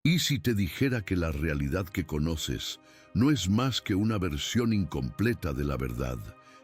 ¿Y si te dijera que la realidad que conoces no es más que una versión incompleta de la verdad?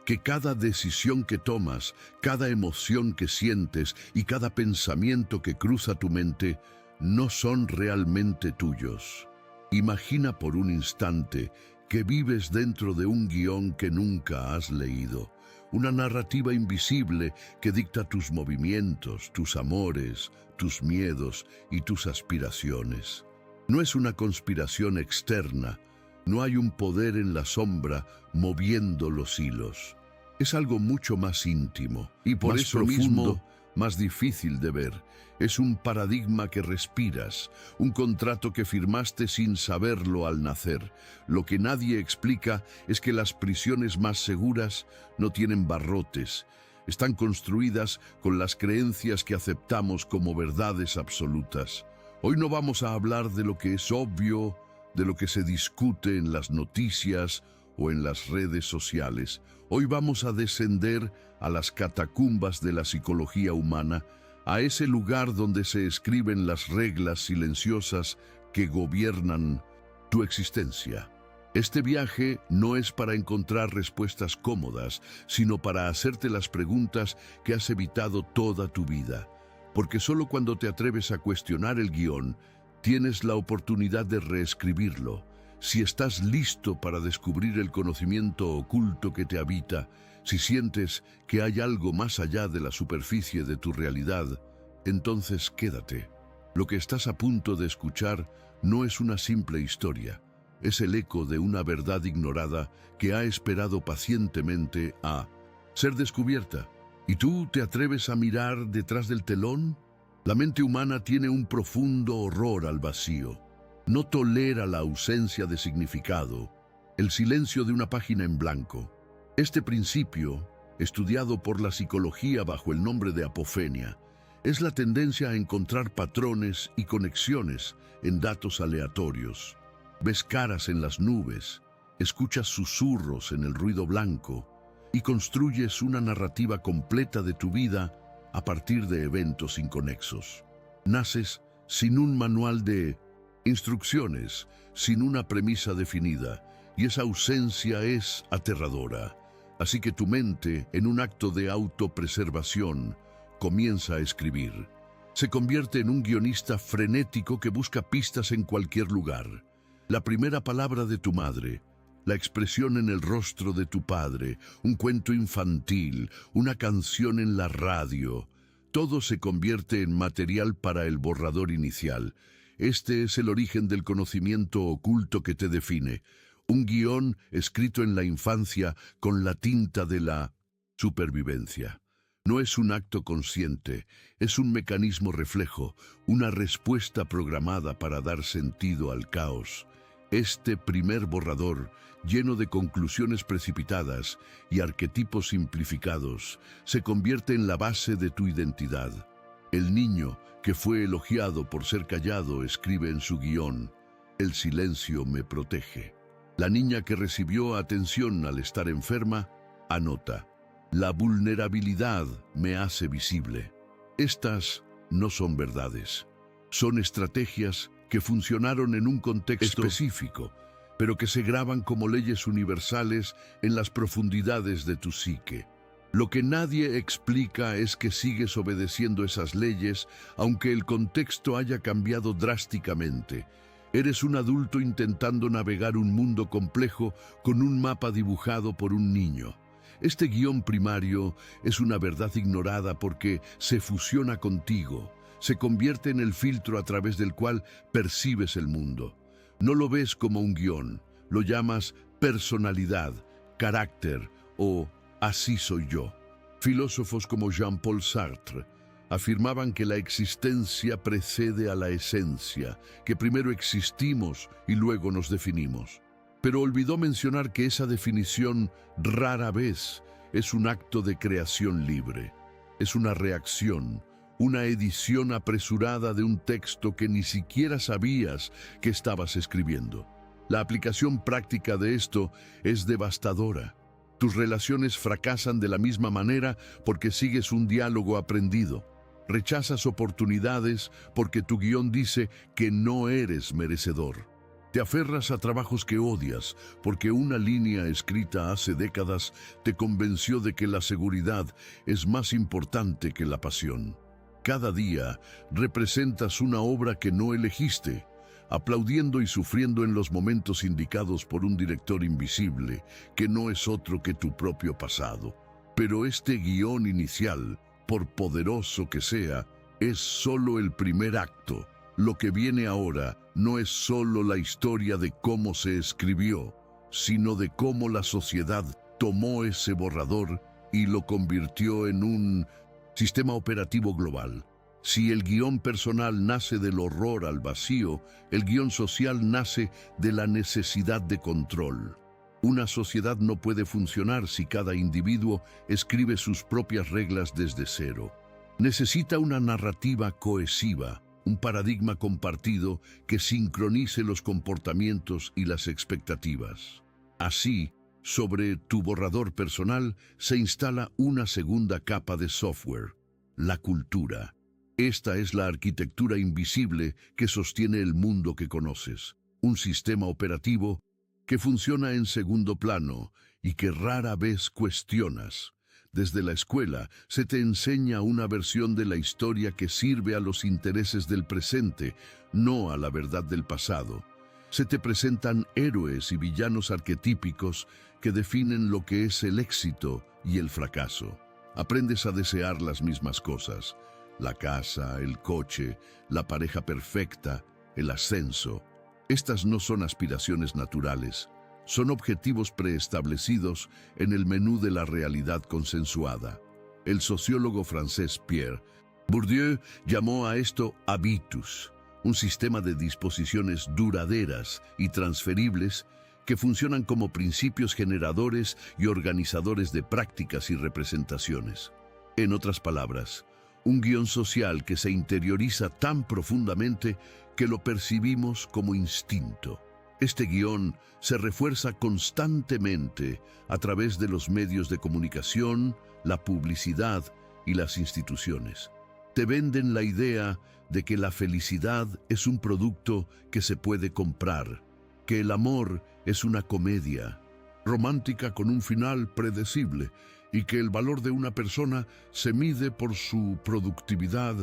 Que cada decisión que tomas, cada emoción que sientes y cada pensamiento que cruza tu mente no son realmente tuyos. Imagina por un instante que vives dentro de un guión que nunca has leído, una narrativa invisible que dicta tus movimientos, tus amores, tus miedos y tus aspiraciones. No es una conspiración externa, no hay un poder en la sombra moviendo los hilos. Es algo mucho más íntimo y por eso mismo más difícil de ver. Es un paradigma que respiras, un contrato que firmaste sin saberlo al nacer. Lo que nadie explica es que las prisiones más seguras no tienen barrotes. Están construidas con las creencias que aceptamos como verdades absolutas. Hoy no vamos a hablar de lo que es obvio, de lo que se discute en las noticias o en las redes sociales. Hoy vamos a descender a las catacumbas de la psicología humana, a ese lugar donde se escriben las reglas silenciosas que gobiernan tu existencia. Este viaje no es para encontrar respuestas cómodas, sino para hacerte las preguntas que has evitado toda tu vida. Porque solo cuando te atreves a cuestionar el guión, tienes la oportunidad de reescribirlo. Si estás listo para descubrir el conocimiento oculto que te habita, si sientes que hay algo más allá de la superficie de tu realidad, entonces quédate. Lo que estás a punto de escuchar no es una simple historia, es el eco de una verdad ignorada que ha esperado pacientemente a ser descubierta. ¿Y tú te atreves a mirar detrás del telón? La mente humana tiene un profundo horror al vacío. No tolera la ausencia de significado, el silencio de una página en blanco. Este principio, estudiado por la psicología bajo el nombre de apofenia, es la tendencia a encontrar patrones y conexiones en datos aleatorios. Ves caras en las nubes, escuchas susurros en el ruido blanco y construyes una narrativa completa de tu vida a partir de eventos inconexos. Naces sin un manual de instrucciones, sin una premisa definida, y esa ausencia es aterradora. Así que tu mente, en un acto de autopreservación, comienza a escribir. Se convierte en un guionista frenético que busca pistas en cualquier lugar. La primera palabra de tu madre, la expresión en el rostro de tu padre, un cuento infantil, una canción en la radio, todo se convierte en material para el borrador inicial. Este es el origen del conocimiento oculto que te define, un guión escrito en la infancia con la tinta de la supervivencia. No es un acto consciente, es un mecanismo reflejo, una respuesta programada para dar sentido al caos. Este primer borrador, lleno de conclusiones precipitadas y arquetipos simplificados, se convierte en la base de tu identidad. El niño, que fue elogiado por ser callado, escribe en su guión: "El silencio me protege". La niña que recibió atención al estar enferma, anota: "La vulnerabilidad me hace visible". Estas no son verdades, son estrategias que funcionaron en un contexto específico, pero que se graban como leyes universales en las profundidades de tu psique. Lo que nadie explica es que sigues obedeciendo esas leyes, aunque el contexto haya cambiado drásticamente. Eres un adulto intentando navegar un mundo complejo con un mapa dibujado por un niño. Este guión primario es una verdad ignorada porque se fusiona contigo, se convierte en el filtro a través del cual percibes el mundo. No lo ves como un guión, lo llamas personalidad, carácter o así soy yo. Filósofos como Jean-Paul Sartre afirmaban que la existencia precede a la esencia, que primero existimos y luego nos definimos. Pero olvidó mencionar que esa definición rara vez es un acto de creación libre. Es una reacción, una edición apresurada de un texto que ni siquiera sabías que estabas escribiendo. La aplicación práctica de esto es devastadora. Tus relaciones fracasan de la misma manera porque sigues un diálogo aprendido. Rechazas oportunidades porque tu guión dice que no eres merecedor. Te aferras a trabajos que odias porque una línea escrita hace décadas te convenció de que la seguridad es más importante que la pasión. Cada día representas una obra que no elegiste, aplaudiendo y sufriendo en los momentos indicados por un director invisible, que no es otro que tu propio pasado. Pero este guión inicial, por poderoso que sea, es solo el primer acto. Lo que viene ahora no es solo la historia de cómo se escribió, sino de cómo la sociedad tomó ese borrador y lo convirtió en un sistema operativo global. Si el guión personal nace del horror al vacío, el guión social nace de la necesidad de control. Una sociedad no puede funcionar si cada individuo escribe sus propias reglas desde cero. Necesita una narrativa cohesiva, un paradigma compartido que sincronice los comportamientos y las expectativas. Así, sobre tu borrador personal se instala una segunda capa de software, la cultura. Esta es la arquitectura invisible que sostiene el mundo que conoces, un sistema operativo que funciona en segundo plano y que rara vez cuestionas. Desde la escuela se te enseña una versión de la historia que sirve a los intereses del presente, no a la verdad del pasado. Se te presentan héroes y villanos arquetípicos que definen lo que es el éxito y el fracaso. Aprendes a desear las mismas cosas: la casa, el coche, la pareja perfecta, el ascenso. Estas no son aspiraciones naturales. Son objetivos preestablecidos en el menú de la realidad consensuada. El sociólogo francés Pierre Bourdieu llamó a esto habitus, un sistema de disposiciones duraderas y transferibles que funcionan como principios generadores y organizadores de prácticas y representaciones. En otras palabras, un guión social que se interioriza tan profundamente que lo percibimos como instinto. Este guión se refuerza constantemente a través de los medios de comunicación, la publicidad y las instituciones. Te venden la idea de que la felicidad es un producto que se puede comprar, que el amor es una comedia romántica con un final predecible y que el valor de una persona se mide por su productividad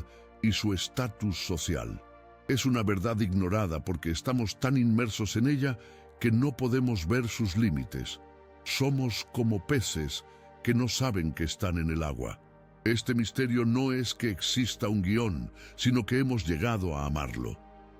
y su estatus social. Es una verdad ignorada porque estamos tan inmersos en ella que no podemos ver sus límites. Somos como peces que no saben que están en el agua. Este misterio no es que exista un guión, sino que hemos llegado a amarlo.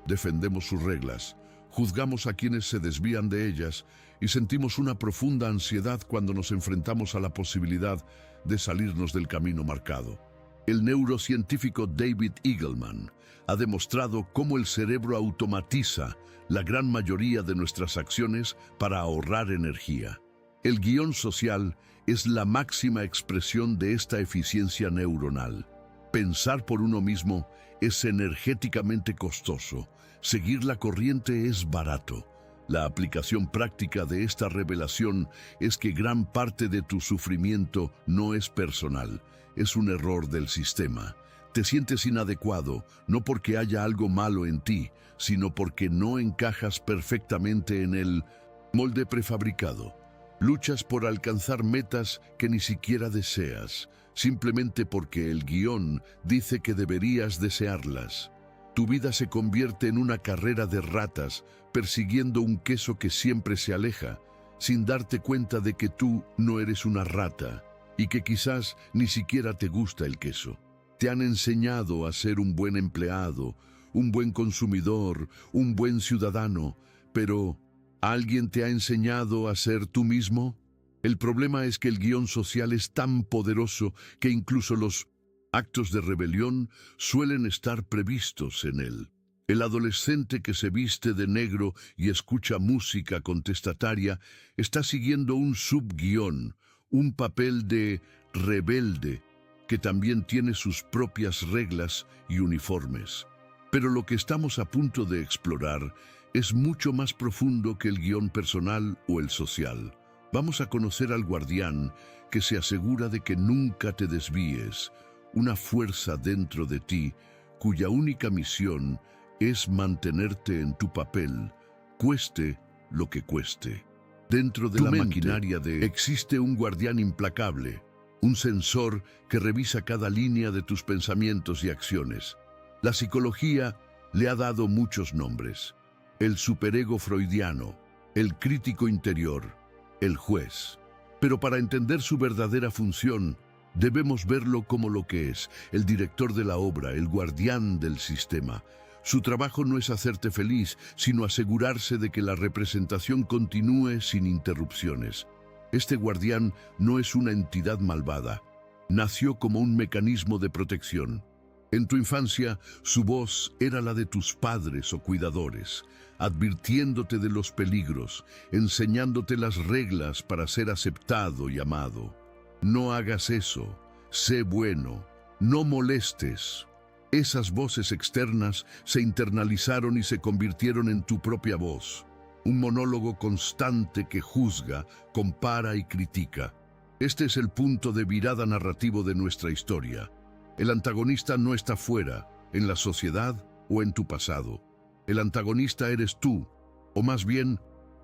Defendemos sus reglas, juzgamos a quienes se desvían de ellas y sentimos una profunda ansiedad cuando nos enfrentamos a la posibilidad de salirnos del camino marcado. El neurocientífico David Eagleman ha demostrado cómo el cerebro automatiza la gran mayoría de nuestras acciones para ahorrar energía. El guión social es la máxima expresión de esta eficiencia neuronal. Pensar por uno mismo es energéticamente costoso. Seguir la corriente es barato. La aplicación práctica de esta revelación es que gran parte de tu sufrimiento no es personal, es un error del sistema. Te sientes inadecuado, no porque haya algo malo en ti, sino porque no encajas perfectamente en el molde prefabricado. Luchas por alcanzar metas que ni siquiera deseas, simplemente porque el guión dice que deberías desearlas. Tu vida se convierte en una carrera de ratas, persiguiendo un queso que siempre se aleja, sin darte cuenta de que tú no eres una rata y que quizás ni siquiera te gusta el queso. Te han enseñado a ser un buen empleado, un buen consumidor, un buen ciudadano, pero ¿alguien te ha enseñado a ser tú mismo? El problema es que el guión social es tan poderoso que incluso los actos de rebelión suelen estar previstos en él. El adolescente que se viste de negro y escucha música contestataria está siguiendo un subguión, un papel de rebelde que también tiene sus propias reglas y uniformes. Pero lo que estamos a punto de explorar es mucho más profundo que el guión personal o el social. Vamos a conocer al guardián que se asegura de que nunca te desvíes, una fuerza dentro de ti cuya única misión es mantenerte en tu papel, cueste lo que cueste. Dentro de la maquinaria existe un guardián implacable, un sensor que revisa cada línea de tus pensamientos y acciones. La psicología le ha dado muchos nombres: el superego freudiano, el crítico interior, el juez. Pero para entender su verdadera función, debemos verlo como lo que es: el director de la obra, el guardián del sistema. Su trabajo no es hacerte feliz, sino asegurarse de que la representación continúe sin interrupciones. Este guardián no es una entidad malvada. Nació como un mecanismo de protección. En tu infancia, su voz era la de tus padres o cuidadores, advirtiéndote de los peligros, enseñándote las reglas para ser aceptado y amado. No hagas eso, sé bueno, no molestes. Esas voces externas se internalizaron y se convirtieron en tu propia voz, un monólogo constante que juzga, compara y critica. Este es el punto de virada narrativo de nuestra historia. El antagonista no está fuera, en la sociedad o en tu pasado. El antagonista eres tú, o más bien,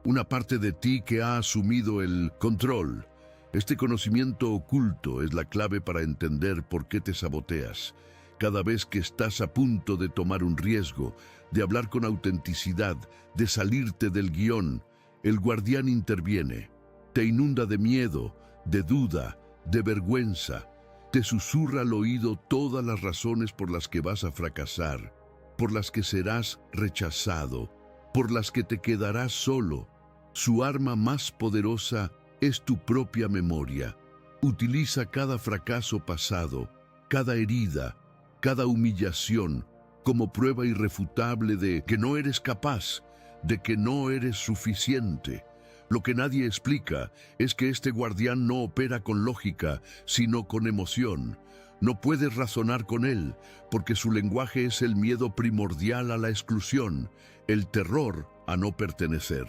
una parte de ti que ha asumido el control. Este conocimiento oculto es la clave para entender por qué te saboteas. Cada vez que estás a punto de tomar un riesgo, de hablar con autenticidad, de salirte del guión, el guardián interviene. Te inunda de miedo, de duda, de vergüenza. Te susurra al oído todas las razones por las que vas a fracasar, por las que serás rechazado, por las que te quedarás solo. Su arma más poderosa es tu propia memoria. Utiliza cada fracaso pasado, cada herida, cada humillación, como prueba irrefutable de que no eres capaz, de que no eres suficiente. Lo que nadie explica es que este guardián no opera con lógica, sino con emoción. No puedes razonar con él, porque su lenguaje es el miedo primordial a la exclusión, el terror a no pertenecer.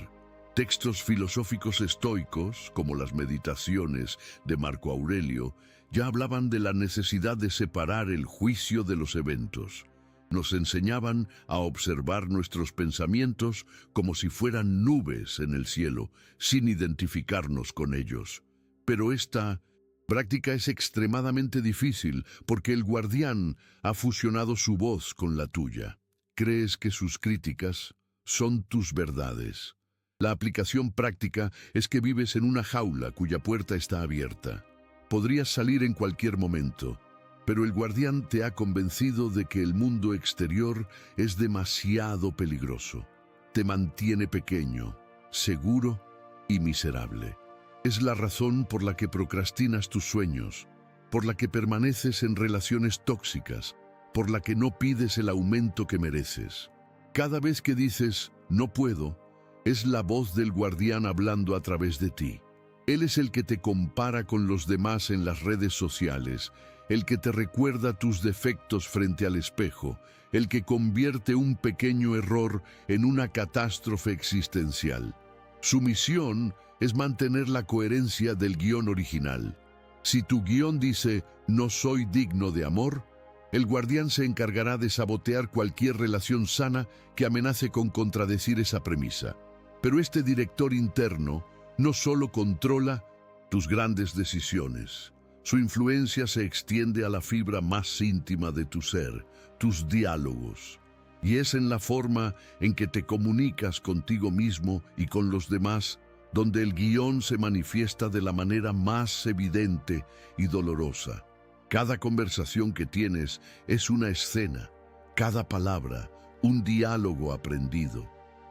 Textos filosóficos estoicos, como las Meditaciones de Marco Aurelio, ya hablaban de la necesidad de separar el juicio de los eventos. Nos enseñaban a observar nuestros pensamientos como si fueran nubes en el cielo, sin identificarnos con ellos. Pero esta práctica es extremadamente difícil porque el guardián ha fusionado su voz con la tuya. Crees que sus críticas son tus verdades. La aplicación práctica es que vives en una jaula cuya puerta está abierta. Podrías salir en cualquier momento, pero el guardián te ha convencido de que el mundo exterior es demasiado peligroso. Te mantiene pequeño, seguro y miserable. Es la razón por la que procrastinas tus sueños, por la que permaneces en relaciones tóxicas, por la que no pides el aumento que mereces. Cada vez que dices «no puedo», es la voz del guardián hablando a través de ti. Él es el que te compara con los demás en las redes sociales, el que te recuerda tus defectos frente al espejo, el que convierte un pequeño error en una catástrofe existencial. Su misión es mantener la coherencia del guión original. Si tu guión dice «no soy digno de amor», el guardián se encargará de sabotear cualquier relación sana que amenace con contradecir esa premisa. Pero este director interno no solo controla tus grandes decisiones. Su influencia se extiende a la fibra más íntima de tu ser, tus diálogos. Y es en la forma en que te comunicas contigo mismo y con los demás donde el guión se manifiesta de la manera más evidente y dolorosa. Cada conversación que tienes es una escena, cada palabra, un diálogo aprendido.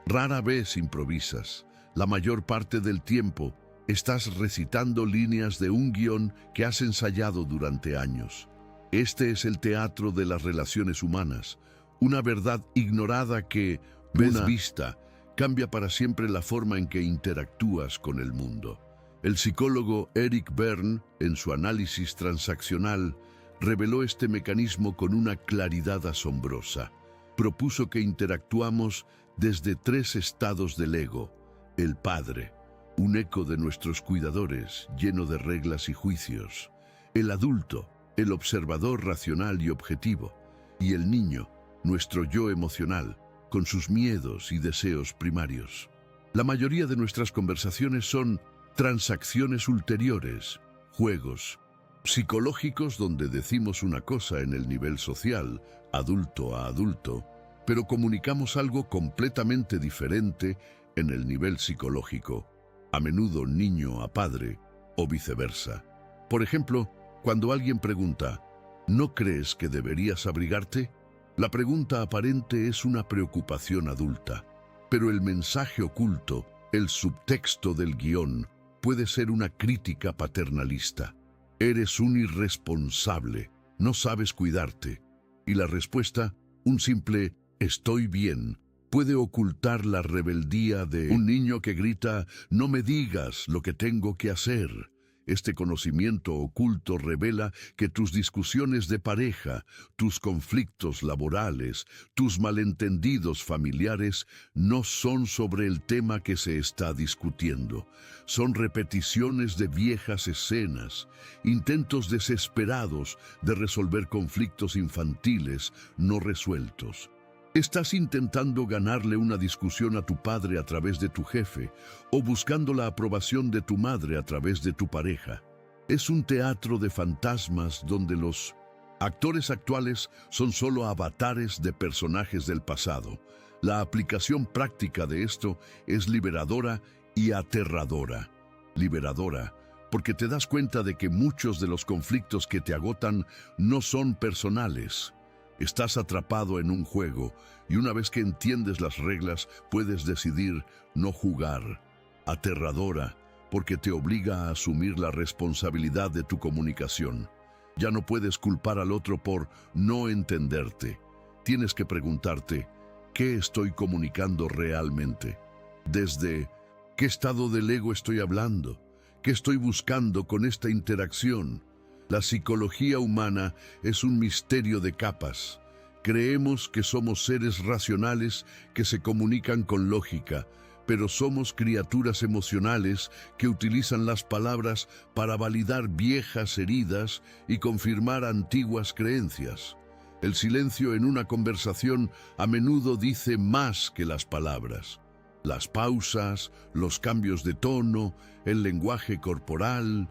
Rara vez improvisas. La mayor parte del tiempo estás recitando líneas de un guión que has ensayado durante años. Este es el teatro de las relaciones humanas, una verdad ignorada que, vez vista, cambia para siempre la forma en que interactúas con el mundo. El psicólogo Eric Berne, en su análisis transaccional, reveló este mecanismo con una claridad asombrosa. Propuso que interactuamos desde 3 estados del ego: el padre, un eco de nuestros cuidadores, lleno de reglas y juicios; el adulto, el observador racional y objetivo, y el niño, nuestro yo emocional, con sus miedos y deseos primarios. La mayoría de nuestras conversaciones son transacciones ulteriores, juegos psicológicos donde decimos una cosa en el nivel social, adulto a adulto, pero comunicamos algo completamente diferente en el nivel psicológico, a menudo niño a padre o viceversa. Por ejemplo, cuando alguien pregunta, ¿no crees que deberías abrigarte? La pregunta aparente es una preocupación adulta, pero el mensaje oculto, el subtexto del guión, puede ser una crítica paternalista. Eres un irresponsable, no sabes cuidarte. Y la respuesta, un simple «estoy bien», puede ocultar la rebeldía de un niño que grita «no me digas lo que tengo que hacer». Este conocimiento oculto revela que tus discusiones de pareja, tus conflictos laborales, tus malentendidos familiares no son sobre el tema que se está discutiendo. Son repeticiones de viejas escenas, intentos desesperados de resolver conflictos infantiles no resueltos. Estás intentando ganarle una discusión a tu padre a través de tu jefe o buscando la aprobación de tu madre a través de tu pareja. Es un teatro de fantasmas donde los actores actuales son solo avatares de personajes del pasado. La aplicación práctica de esto es liberadora y aterradora. Liberadora, porque te das cuenta de que muchos de los conflictos que te agotan no son personales. Estás atrapado en un juego y una vez que entiendes las reglas puedes decidir no jugar. Aterradora, porque te obliga a asumir la responsabilidad de tu comunicación. Ya no puedes culpar al otro por no entenderte. Tienes que preguntarte, ¿qué estoy comunicando realmente? Desde, ¿qué estado del ego estoy hablando? ¿Qué estoy buscando con esta interacción? La psicología humana es un misterio de capas. Creemos que somos seres racionales que se comunican con lógica, pero somos criaturas emocionales que utilizan las palabras para validar viejas heridas y confirmar antiguas creencias. El silencio en una conversación a menudo dice más que las palabras. Las pausas, los cambios de tono, el lenguaje corporal,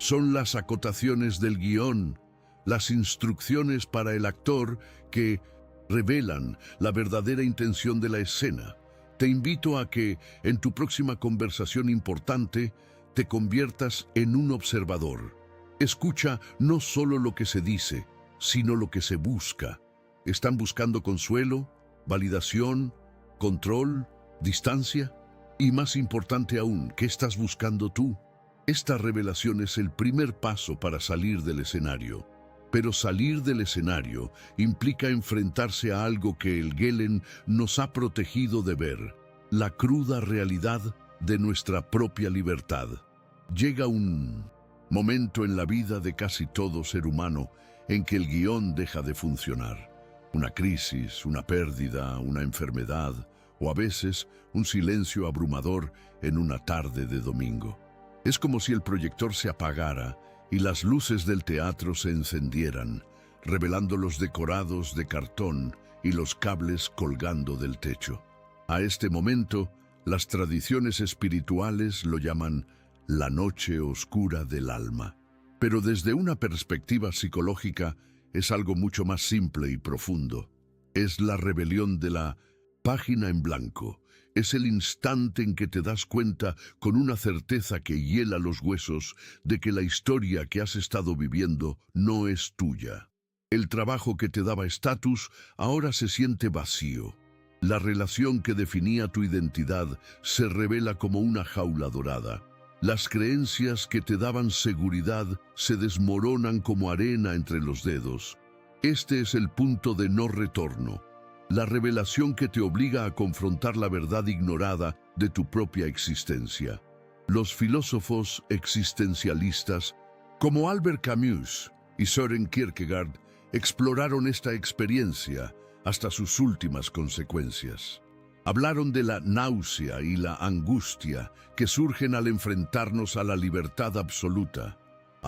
son las acotaciones del guión, las instrucciones para el actor que revelan la verdadera intención de la escena. Te invito a que, en tu próxima conversación importante, te conviertas en un observador. Escucha no solo lo que se dice, sino lo que se busca. ¿Están buscando consuelo, validación, control, distancia? Y más importante aún, ¿qué estás buscando tú? Esta revelación es el primer paso para salir del escenario. Pero salir del escenario implica enfrentarse a algo que el Gelen nos ha protegido de ver, la cruda realidad de nuestra propia libertad. Llega un momento en la vida de casi todo ser humano en que el guión deja de funcionar. Una crisis, una pérdida, una enfermedad o a veces un silencio abrumador en una tarde de domingo. Es como si el proyector se apagara y las luces del teatro se encendieran, revelando los decorados de cartón y los cables colgando del techo. A este momento, las tradiciones espirituales lo llaman la noche oscura del alma. Pero desde una perspectiva psicológica es algo mucho más simple y profundo. Es la rebelión de la página en blanco. Es el instante en que te das cuenta con una certeza que hiela los huesos de que la historia que has estado viviendo no es tuya. El trabajo que te daba estatus ahora se siente vacío. La relación que definía tu identidad se revela como una jaula dorada. Las creencias que te daban seguridad se desmoronan como arena entre los dedos. Este es el punto de no retorno. La revelación que te obliga a confrontar la verdad ignorada de tu propia existencia. Los filósofos existencialistas, como Albert Camus y Søren Kierkegaard, exploraron esta experiencia hasta sus últimas consecuencias. Hablaron de la náusea y la angustia que surgen al enfrentarnos a la libertad absoluta.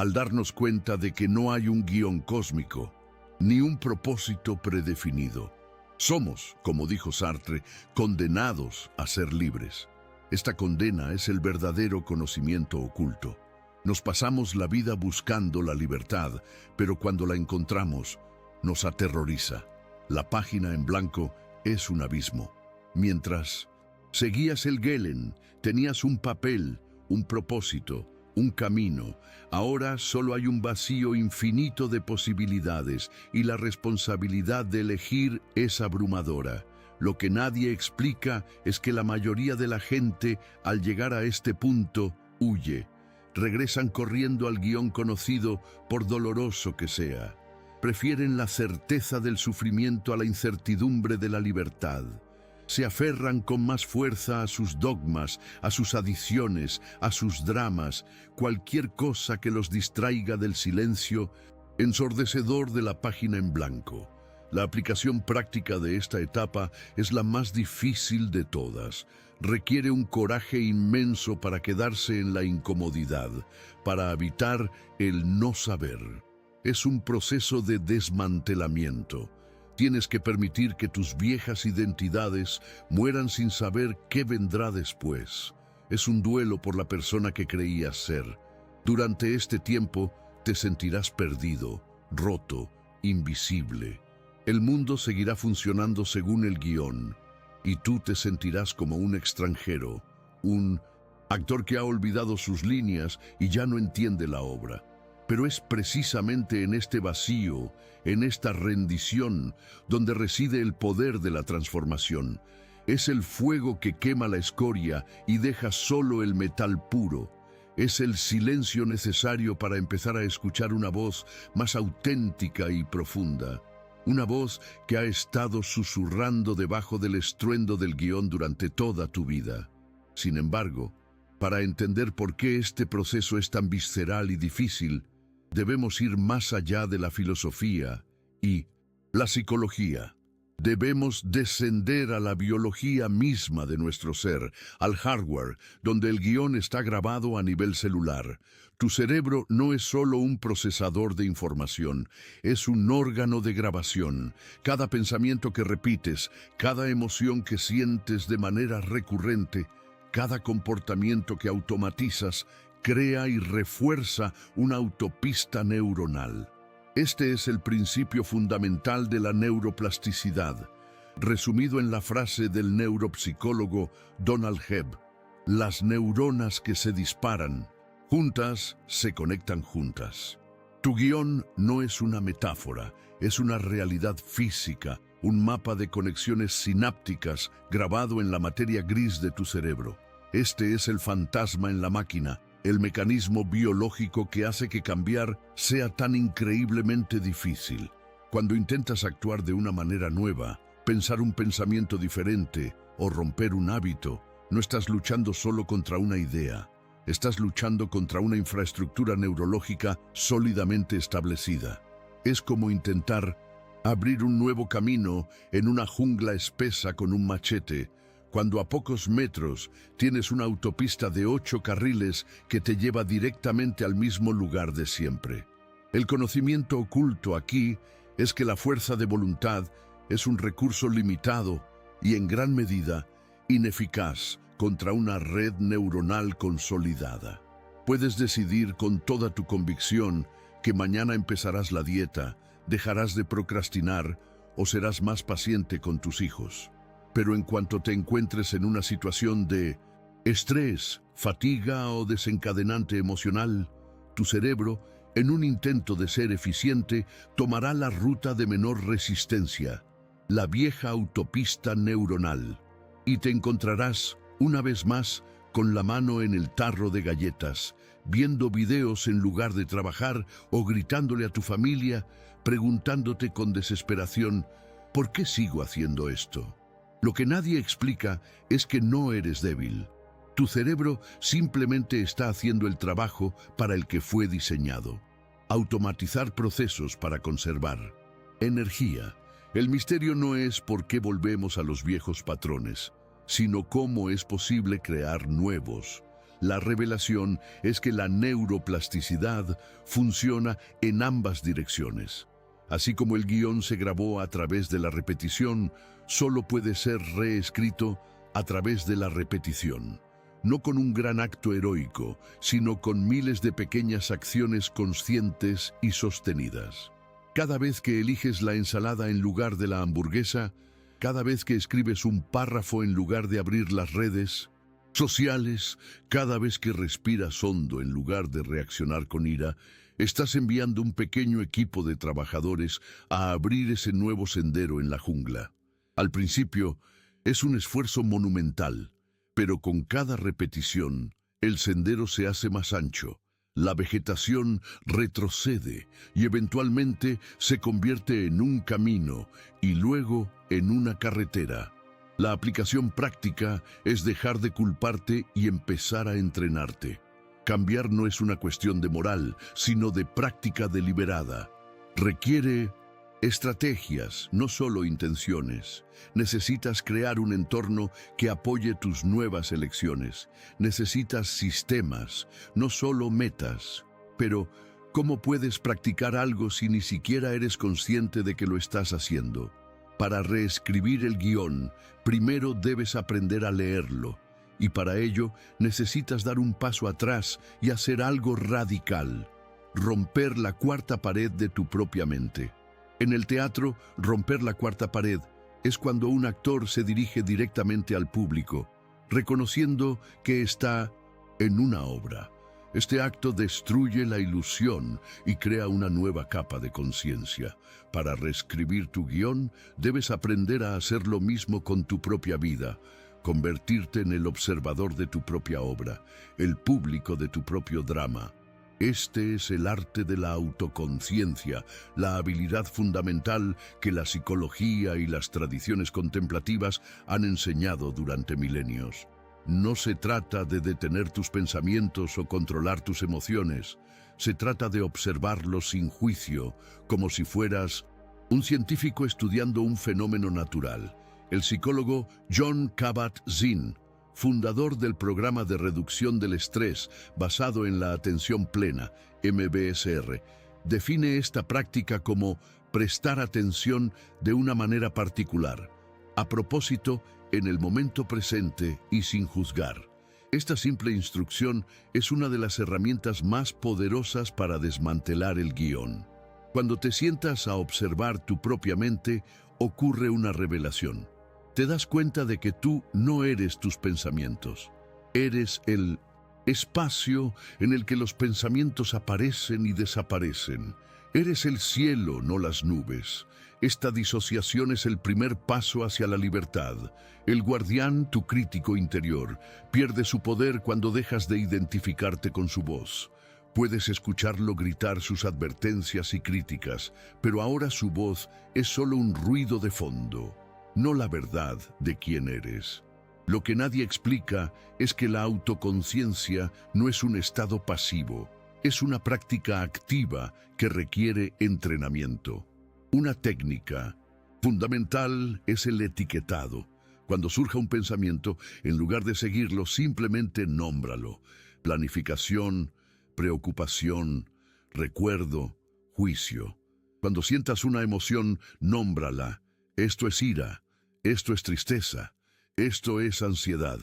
al darnos cuenta de que no hay un guión cósmico, ni un propósito predefinido. Somos, como dijo Sartre, condenados a ser libres. Esta condena es el verdadero conocimiento oculto. Nos pasamos la vida buscando la libertad, pero cuando la encontramos, nos aterroriza. La página en blanco es un abismo. Mientras seguías el Gelen, tenías un papel, un propósito, un camino. Ahora solo hay un vacío infinito de posibilidades y la responsabilidad de elegir es abrumadora. Lo que nadie explica es que la mayoría de la gente, al llegar a este punto, huye. Regresan corriendo al guión conocido, por doloroso que sea. Prefieren la certeza del sufrimiento a la incertidumbre de la libertad. Se aferran con más fuerza a sus dogmas, a sus adicciones, a sus dramas, cualquier cosa que los distraiga del silencio ensordecedor de la página en blanco. La aplicación práctica de esta etapa es la más difícil de todas. Requiere un coraje inmenso para quedarse en la incomodidad, para evitar el no saber. Es un proceso de desmantelamiento. Tienes que permitir que tus viejas identidades mueran sin saber qué vendrá después. Es un duelo por la persona que creías ser. Durante este tiempo te sentirás perdido, roto, invisible. El mundo seguirá funcionando según el guión, y tú te sentirás como un extranjero, un actor que ha olvidado sus líneas y ya no entiende la obra. Pero es precisamente en este vacío, en esta rendición, donde reside el poder de la transformación. Es el fuego que quema la escoria y deja solo el metal puro. Es el silencio necesario para empezar a escuchar una voz más auténtica y profunda. Una voz que ha estado susurrando debajo del estruendo del guión durante toda tu vida. Sin embargo, para entender por qué este proceso es tan visceral y difícil, debemos ir más allá de la filosofía y la psicología. Debemos descender a la biología misma de nuestro ser, al hardware, donde el guión está grabado a nivel celular. Tu cerebro no es solo un procesador de información, es un órgano de grabación. Cada pensamiento que repites, cada emoción que sientes de manera recurrente, cada comportamiento que automatizas, crea y refuerza una autopista neuronal. Este es el principio fundamental de la neuroplasticidad, resumido en la frase del neuropsicólogo Donald Hebb: las neuronas que se disparan juntas se conectan juntas. Tu guión no es una metáfora, es una realidad física, un mapa de conexiones sinápticas grabado en la materia gris de tu cerebro. Este es el fantasma en la máquina, el mecanismo biológico que hace que cambiar sea tan increíblemente difícil. Cuando intentas actuar de una manera nueva, pensar un pensamiento diferente o romper un hábito, no estás luchando solo contra una idea, estás luchando contra una infraestructura neurológica sólidamente establecida. Es como intentar abrir un nuevo camino en una jungla espesa con un machete, cuando a pocos metros tienes una autopista de 8 carriles que te lleva directamente al mismo lugar de siempre. El conocimiento oculto aquí es que la fuerza de voluntad es un recurso limitado y en gran medida ineficaz contra una red neuronal consolidada. Puedes decidir con toda tu convicción que mañana empezarás la dieta, dejarás de procrastinar o serás más paciente con tus hijos. Pero en cuanto te encuentres en una situación de estrés, fatiga o desencadenante emocional, tu cerebro, en un intento de ser eficiente, tomará la ruta de menor resistencia, la vieja autopista neuronal, y te encontrarás, una vez más, con la mano en el tarro de galletas, viendo videos en lugar de trabajar o gritándole a tu familia, preguntándote con desesperación: ¿por qué sigo haciendo esto? Lo que nadie explica es que no eres débil. Tu cerebro simplemente está haciendo el trabajo para el que fue diseñado. Automatizar procesos para conservar energía. El misterio no es por qué volvemos a los viejos patrones, sino cómo es posible crear nuevos. La revelación es que la neuroplasticidad funciona en ambas direcciones. Así como el guión se grabó a través de la repetición, solo puede ser reescrito a través de la repetición. No con un gran acto heroico, sino con miles de pequeñas acciones conscientes y sostenidas. Cada vez que eliges la ensalada en lugar de la hamburguesa, cada vez que escribes un párrafo en lugar de abrir las redes sociales, cada vez que respiras hondo en lugar de reaccionar con ira, estás enviando un pequeño equipo de trabajadores a abrir ese nuevo sendero en la jungla. Al principio, es un esfuerzo monumental, pero con cada repetición, el sendero se hace más ancho. La vegetación retrocede y eventualmente se convierte en un camino y luego en una carretera. La aplicación práctica es dejar de culparte y empezar a entrenarte. Cambiar no es una cuestión de moral, sino de práctica deliberada. Requiere estrategias, no solo intenciones. Necesitas crear un entorno que apoye tus nuevas elecciones. Necesitas sistemas, no solo metas. Pero, ¿cómo puedes practicar algo si ni siquiera eres consciente de que lo estás haciendo? Para reescribir el guión, primero debes aprender a leerlo. Y para ello, necesitas dar un paso atrás y hacer algo radical. Romper la cuarta pared de tu propia mente. En el teatro, romper la cuarta pared es cuando un actor se dirige directamente al público, reconociendo que está en una obra. Este acto destruye la ilusión y crea una nueva capa de conciencia. Para reescribir tu guión, debes aprender a hacer lo mismo con tu propia vida, convertirte en el observador de tu propia obra, el público de tu propio drama. Este es el arte de la autoconciencia, la habilidad fundamental que la psicología y las tradiciones contemplativas han enseñado durante milenios. No se trata de detener tus pensamientos o controlar tus emociones. Se trata de observarlos sin juicio, como si fueras un científico estudiando un fenómeno natural. El psicólogo Jon Kabat-Zinn, fundador del programa de reducción del estrés basado en la atención plena, MBSR, define esta práctica como prestar atención de una manera particular, a propósito, en el momento presente y sin juzgar. Esta simple instrucción es una de las herramientas más poderosas para desmantelar el guión. Cuando te sientas a observar tu propia mente, ocurre una revelación. Te das cuenta de que tú no eres tus pensamientos. Eres el espacio en el que los pensamientos aparecen y desaparecen. Eres el cielo, no las nubes. Esta disociación es el primer paso hacia la libertad. El guardián, tu crítico interior, pierde su poder cuando dejas de identificarte con su voz. Puedes escucharlo gritar sus advertencias y críticas, pero ahora su voz es solo un ruido de fondo, no la verdad de quién eres. Lo que nadie explica es que la autoconciencia no es un estado pasivo, es una práctica activa que requiere entrenamiento. Una técnica fundamental es el etiquetado. Cuando surja un pensamiento, en lugar de seguirlo, simplemente nómbralo. Planificación, preocupación, recuerdo, juicio. Cuando sientas una emoción, nómbrala. Esto es ira, esto es tristeza, esto es ansiedad.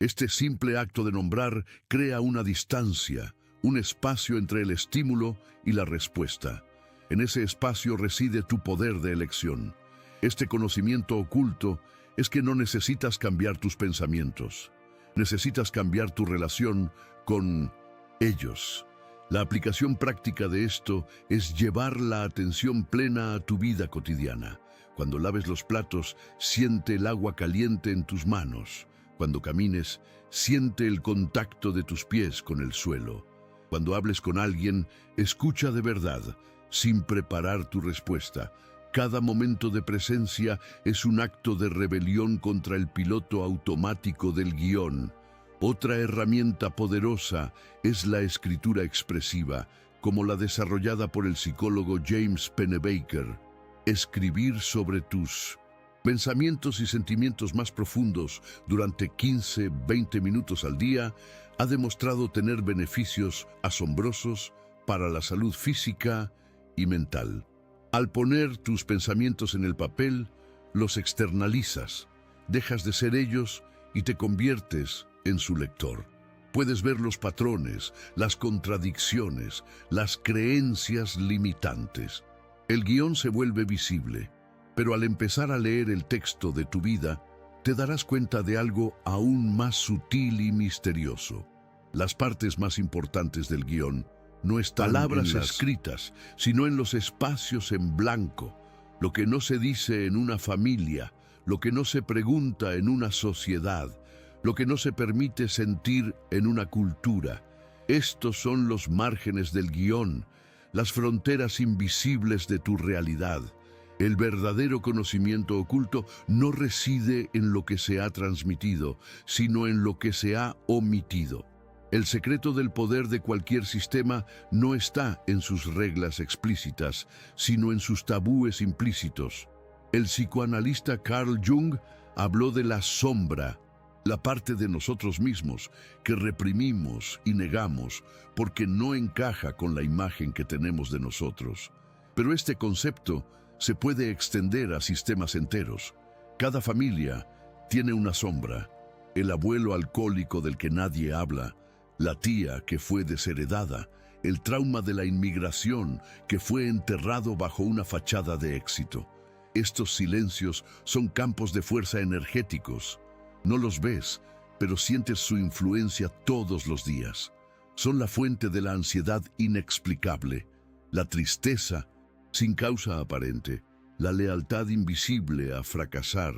Este simple acto de nombrar crea una distancia, un espacio entre el estímulo y la respuesta. En ese espacio reside tu poder de elección. Este conocimiento oculto es que no necesitas cambiar tus pensamientos. Necesitas cambiar tu relación con ellos. La aplicación práctica de esto es llevar la atención plena a tu vida cotidiana. Cuando laves los platos, siente el agua caliente en tus manos. Cuando camines, siente el contacto de tus pies con el suelo. Cuando hables con alguien, escucha de verdad, sin preparar tu respuesta. Cada momento de presencia es un acto de rebelión contra el piloto automático del guión. Otra herramienta poderosa es la escritura expresiva, como la desarrollada por el psicólogo James Pennebaker. Escribir sobre tus pensamientos y sentimientos más profundos durante 15-20 minutos al día ha demostrado tener beneficios asombrosos para la salud física y mental. Al poner tus pensamientos en el papel, los externalizas, dejas de ser ellos y te conviertes en su lector. Puedes ver los patrones, las contradicciones, las creencias limitantes. El guión se vuelve visible, pero al empezar a leer el texto de tu vida, te darás cuenta de algo aún más sutil y misterioso. Las partes más importantes del guión no están palabras escritas, sino en los espacios en blanco, lo que no se dice en una familia, lo que no se pregunta en una sociedad, lo que no se permite sentir en una cultura. Estos son los márgenes del guión, las fronteras invisibles de tu realidad. El verdadero conocimiento oculto no reside en lo que se ha transmitido, sino en lo que se ha omitido. El secreto del poder de cualquier sistema no está en sus reglas explícitas, sino en sus tabúes implícitos. El psicoanalista Carl Jung habló de la sombra, la parte de nosotros mismos que reprimimos y negamos porque no encaja con la imagen que tenemos de nosotros. Pero este concepto se puede extender a sistemas enteros. Cada familia tiene una sombra: el abuelo alcohólico del que nadie habla, la tía que fue desheredada, el trauma de la inmigración que fue enterrado bajo una fachada de éxito. Estos silencios son campos de fuerza energéticos. No los ves, pero sientes su influencia todos los días. Son la fuente de la ansiedad inexplicable, la tristeza sin causa aparente, la lealtad invisible a fracasar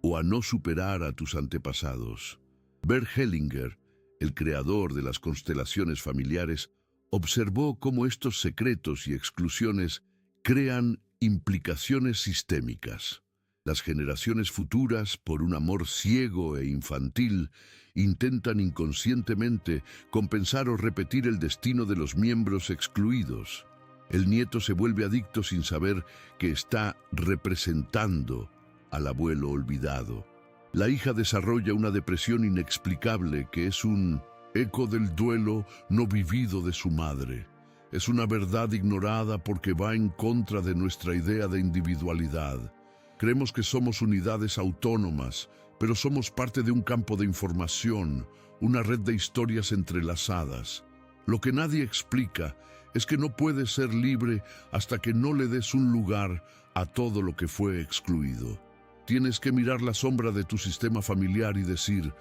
o a no superar a tus antepasados. Bert Hellinger, el creador de las constelaciones familiares, observó cómo estos secretos y exclusiones crean implicaciones sistémicas. Las generaciones futuras, por un amor ciego e infantil, intentan inconscientemente compensar o repetir el destino de los miembros excluidos. El nieto se vuelve adicto sin saber que está representando al abuelo olvidado. La hija desarrolla una depresión inexplicable que es un eco del duelo no vivido de su madre. Es una verdad ignorada porque va en contra de nuestra idea de individualidad. Creemos que somos unidades autónomas, pero somos parte de un campo de información, una red de historias entrelazadas. Lo que nadie explica es que no puedes ser libre hasta que no le des un lugar a todo lo que fue excluido. Tienes que mirar la sombra de tu sistema familiar y decir: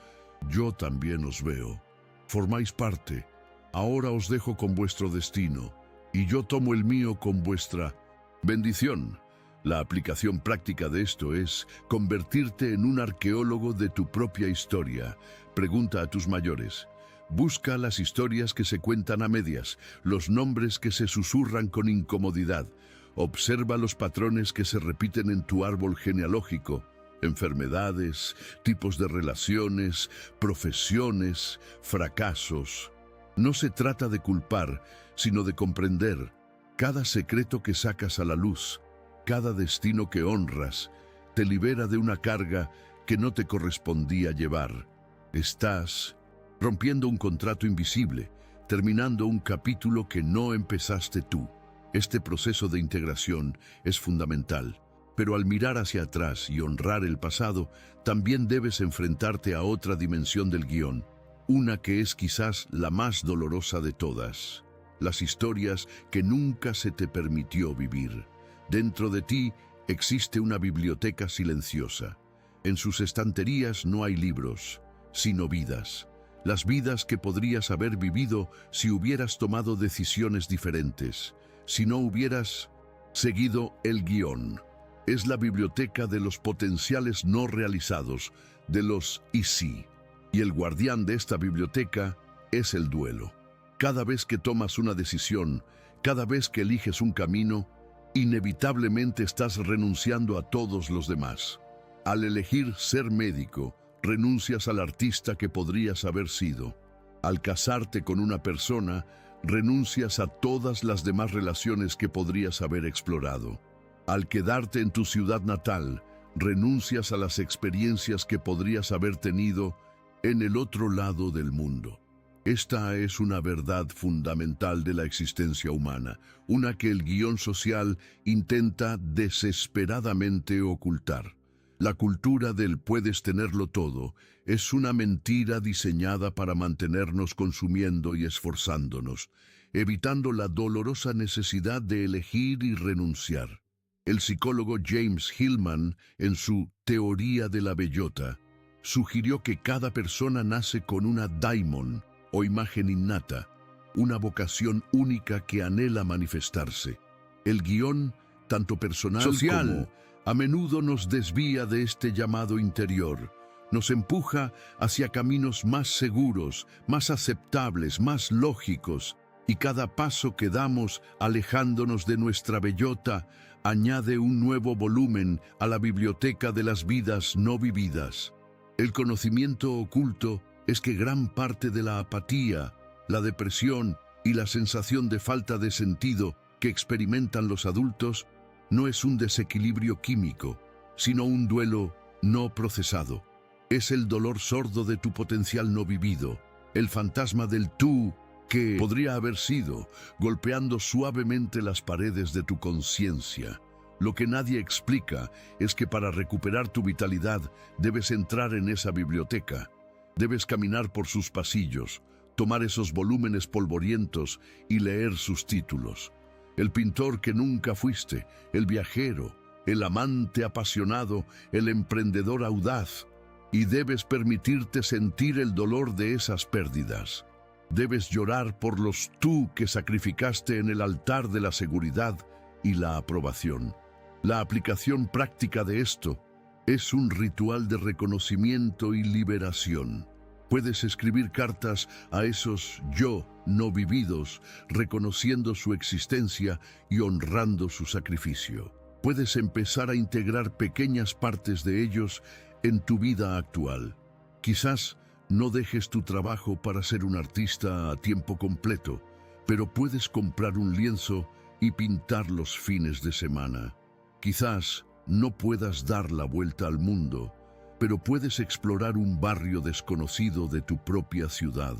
yo también os veo. Formáis parte. Ahora os dejo con vuestro destino, y yo tomo el mío con vuestra bendición. La aplicación práctica de esto es convertirte en un arqueólogo de tu propia historia. Pregunta a tus mayores. Busca las historias que se cuentan a medias, los nombres que se susurran con incomodidad. Observa los patrones que se repiten en tu árbol genealógico: enfermedades, tipos de relaciones, profesiones, fracasos. No se trata de culpar, sino de comprender. Cada secreto que sacas a la luz, cada destino que honras, te libera de una carga que no te correspondía llevar. Estás rompiendo un contrato invisible, terminando un capítulo que no empezaste tú. Este proceso de integración es fundamental, pero al mirar hacia atrás y honrar el pasado, también debes enfrentarte a otra dimensión del guión, una que es quizás la más dolorosa de todas: las historias que nunca se te permitió vivir. Dentro de ti existe una biblioteca silenciosa. En sus estanterías no hay libros, sino vidas. Las vidas que podrías haber vivido si hubieras tomado decisiones diferentes, si no hubieras seguido el guión. Es la biblioteca de los potenciales no realizados, de los y sí. Y el guardián de esta biblioteca es el duelo. Cada vez que tomas una decisión, cada vez que eliges un camino, inevitablemente estás renunciando a todos los demás. Al elegir ser médico, renuncias al artista que podrías haber sido. Al casarte con una persona, renuncias a todas las demás relaciones que podrías haber explorado. Al quedarte en tu ciudad natal, Renuncias a las experiencias que podrías haber tenido en el otro lado del mundo. Esta es una verdad fundamental de la existencia humana, una que el guión social intenta desesperadamente ocultar. La cultura del puedes tenerlo todo es una mentira diseñada para mantenernos consumiendo y esforzándonos, evitando la dolorosa necesidad de elegir y renunciar. El psicólogo James Hillman, en su Teoría de la Bellota, sugirió que cada persona nace con una daimon, o imagen innata, una vocación única que anhela manifestarse. El guión, tanto personal Social, como a menudo nos desvía de este llamado interior, nos empuja hacia caminos más seguros, más aceptables, más lógicos, y cada paso que damos alejándonos de nuestra bellota añade un nuevo volumen a la biblioteca de las vidas no vividas. El conocimiento oculto es que gran parte de la apatía, la depresión y la sensación de falta de sentido que experimentan los adultos no es un desequilibrio químico, sino un duelo no procesado. Es el dolor sordo de tu potencial no vivido, el fantasma del tú que podría haber sido, golpeando suavemente las paredes de tu conciencia. Lo que nadie explica es que para recuperar tu vitalidad debes entrar en esa biblioteca. Debes caminar por sus pasillos, tomar esos volúmenes polvorientos y leer sus títulos. El pintor que nunca fuiste, el viajero, el amante apasionado, el emprendedor audaz. Y debes permitirte sentir el dolor de esas pérdidas. Debes llorar por los tú que sacrificaste en el altar de la seguridad y la aprobación. La aplicación práctica de esto es un ritual de reconocimiento y liberación. Puedes escribir cartas a esos yo no vividos, reconociendo su existencia y honrando su sacrificio. Puedes empezar a integrar pequeñas partes de ellos en tu vida actual. Quizás no dejes tu trabajo para ser un artista a tiempo completo, pero puedes comprar un lienzo y pintar los fines de semana. Quizás no puedas dar la vuelta al mundo, pero puedes explorar un barrio desconocido de tu propia ciudad.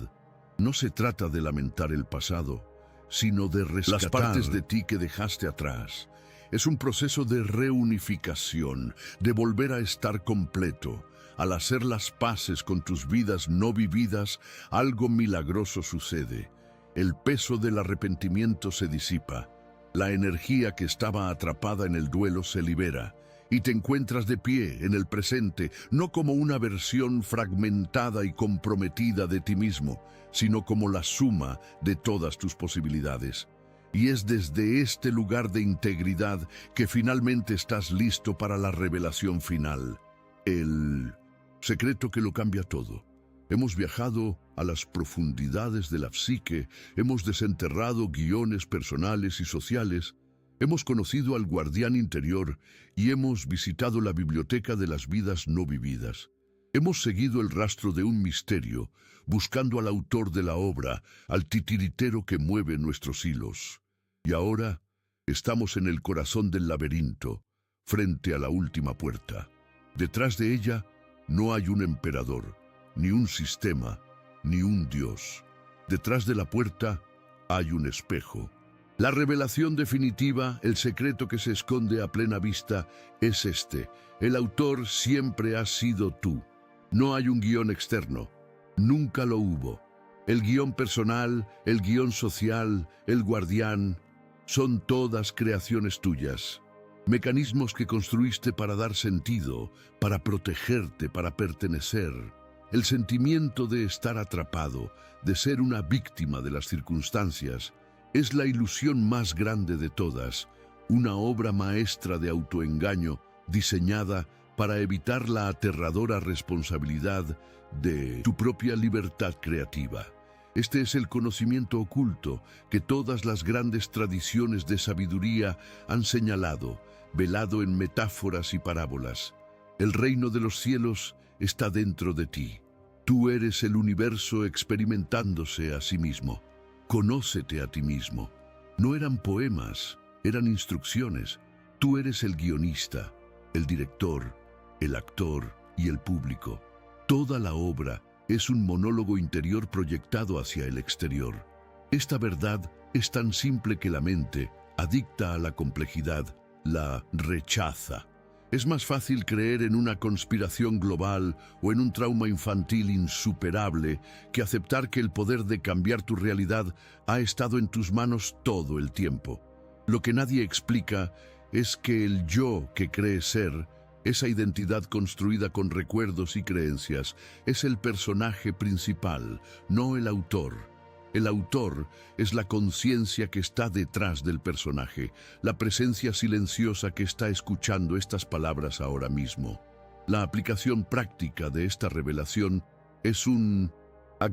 No se trata de lamentar el pasado, sino de rescatar las partes de ti que dejaste atrás. Es un proceso de reunificación, de volver a estar completo. Al hacer las paces con tus vidas no vividas, algo milagroso sucede. El peso del arrepentimiento se disipa. La energía que estaba atrapada en el duelo se libera. Y te encuentras de pie en el presente, no como una versión fragmentada y comprometida de ti mismo, sino como la suma de todas tus posibilidades. Y es desde este lugar de integridad que finalmente estás listo para la revelación final. El secreto que lo cambia todo. Hemos viajado a las profundidades de la psique, hemos desenterrado guiones personales y sociales, hemos conocido al guardián interior y hemos visitado la biblioteca de las vidas no vividas. Hemos seguido el rastro de un misterio, buscando al autor de la obra, al titiritero que mueve nuestros hilos. Y ahora estamos en el corazón del laberinto, frente a la última puerta. Detrás de ella no hay un emperador, ni un sistema, ni un dios. Detrás de la puerta hay un espejo. La revelación definitiva, el secreto que se esconde a plena vista, es este. El autor siempre has sido tú. No hay un guión externo. Nunca lo hubo. El guión personal, el guión social, el guardián, son todas creaciones tuyas. Mecanismos que construiste para dar sentido, para protegerte, para pertenecer. El sentimiento de estar atrapado, de ser una víctima de las circunstancias, es la ilusión más grande de todas, una obra maestra de autoengaño diseñada para evitar la aterradora responsabilidad de tu propia libertad creativa. Este es el conocimiento oculto que todas las grandes tradiciones de sabiduría han señalado, velado en metáforas y parábolas. El reino de los cielos está dentro de ti. Tú eres el universo experimentándose a sí mismo. Conócete a ti mismo. No eran poemas, eran instrucciones. Tú eres el guionista, el director, el actor y el público. Toda la obra es un monólogo interior proyectado hacia el exterior. Esta verdad es tan simple que la mente, adicta a la complejidad, la rechaza. Es más fácil creer en una conspiración global o en un trauma infantil insuperable que aceptar que el poder de cambiar tu realidad ha estado en tus manos todo el tiempo. Lo que nadie explica es que el yo que cree ser, esa identidad construida con recuerdos y creencias, es el personaje principal, no el autor. El autor es la conciencia que está detrás del personaje, la presencia silenciosa que está escuchando estas palabras ahora mismo. La aplicación práctica de esta revelación es un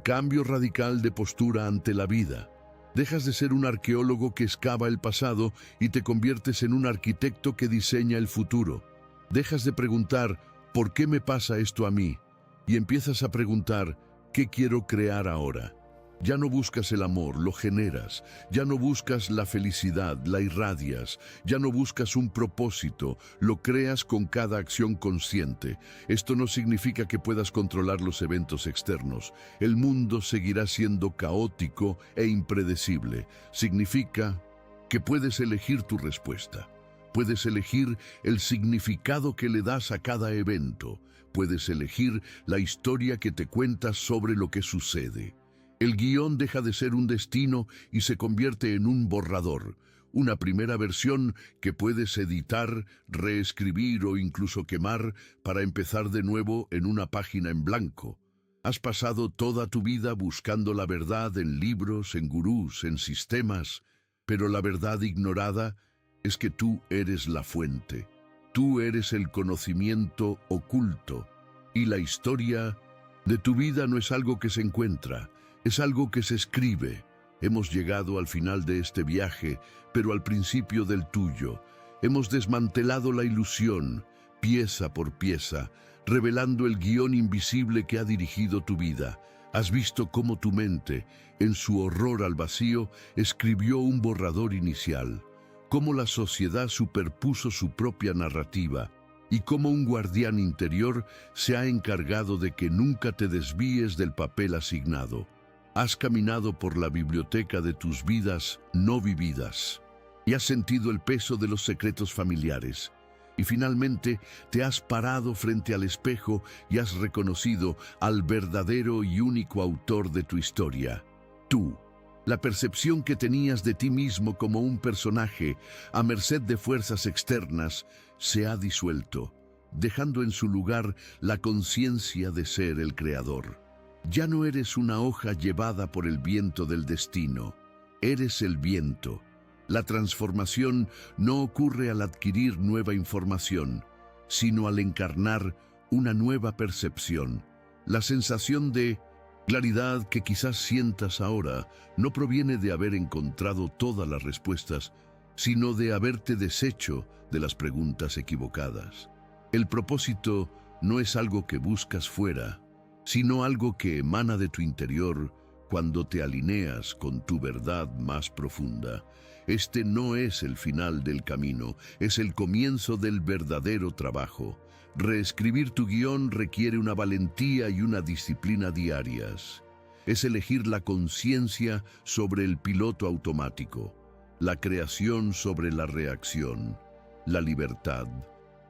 cambio radical de postura ante la vida. Dejas de ser un arqueólogo que excava el pasado y te conviertes en un arquitecto que diseña el futuro. Dejas de preguntar, ¿por qué me pasa esto a mí? Y empiezas a preguntar, ¿qué quiero crear ahora? Ya no buscas el amor, lo generas. Ya no buscas la felicidad, la irradias. Ya no buscas un propósito, lo creas con cada acción consciente. Esto no significa que puedas controlar los eventos externos. El mundo seguirá siendo caótico e impredecible. Significa que puedes elegir tu respuesta. Puedes elegir el significado que le das a cada evento. Puedes elegir la historia que te cuentas sobre lo que sucede. El guión deja de ser un destino y se convierte en un borrador, una primera versión que puedes editar, reescribir o incluso quemar para empezar de nuevo en una página en blanco. Has pasado toda tu vida buscando la verdad en libros, en gurús, en sistemas, pero la verdad ignorada es que tú eres la fuente. Tú eres el conocimiento oculto y la historia de tu vida no es algo que se encuentra. Es algo que se escribe. Hemos llegado al final de este viaje, pero al principio del tuyo. Hemos desmantelado la ilusión, pieza por pieza, revelando el guión invisible que ha dirigido tu vida. Has visto cómo tu mente, en su horror al vacío, escribió un borrador inicial. Cómo la sociedad superpuso su propia narrativa y cómo un guardián interior se ha encargado de que nunca te desvíes del papel asignado. Has caminado por la biblioteca de tus vidas no vividas y has sentido el peso de los secretos familiares. Y finalmente te has parado frente al espejo y has reconocido al verdadero y único autor de tu historia, tú. La percepción que tenías de ti mismo como un personaje a merced de fuerzas externas se ha disuelto, dejando en su lugar la conciencia de ser el creador. Ya no eres una hoja llevada por el viento del destino, eres el viento. La transformación no ocurre al adquirir nueva información, sino al encarnar una nueva percepción. La sensación de claridad que quizás sientas ahora no proviene de haber encontrado todas las respuestas, sino de haberte deshecho de las preguntas equivocadas. El propósito no es algo que buscas fuera, sino algo que emana de tu interior cuando te alineas con tu verdad más profunda. Este no es el final del camino, es el comienzo del verdadero trabajo. Reescribir tu guión requiere una valentía y una disciplina diarias. Es elegir la conciencia sobre el piloto automático, la creación sobre la reacción, la libertad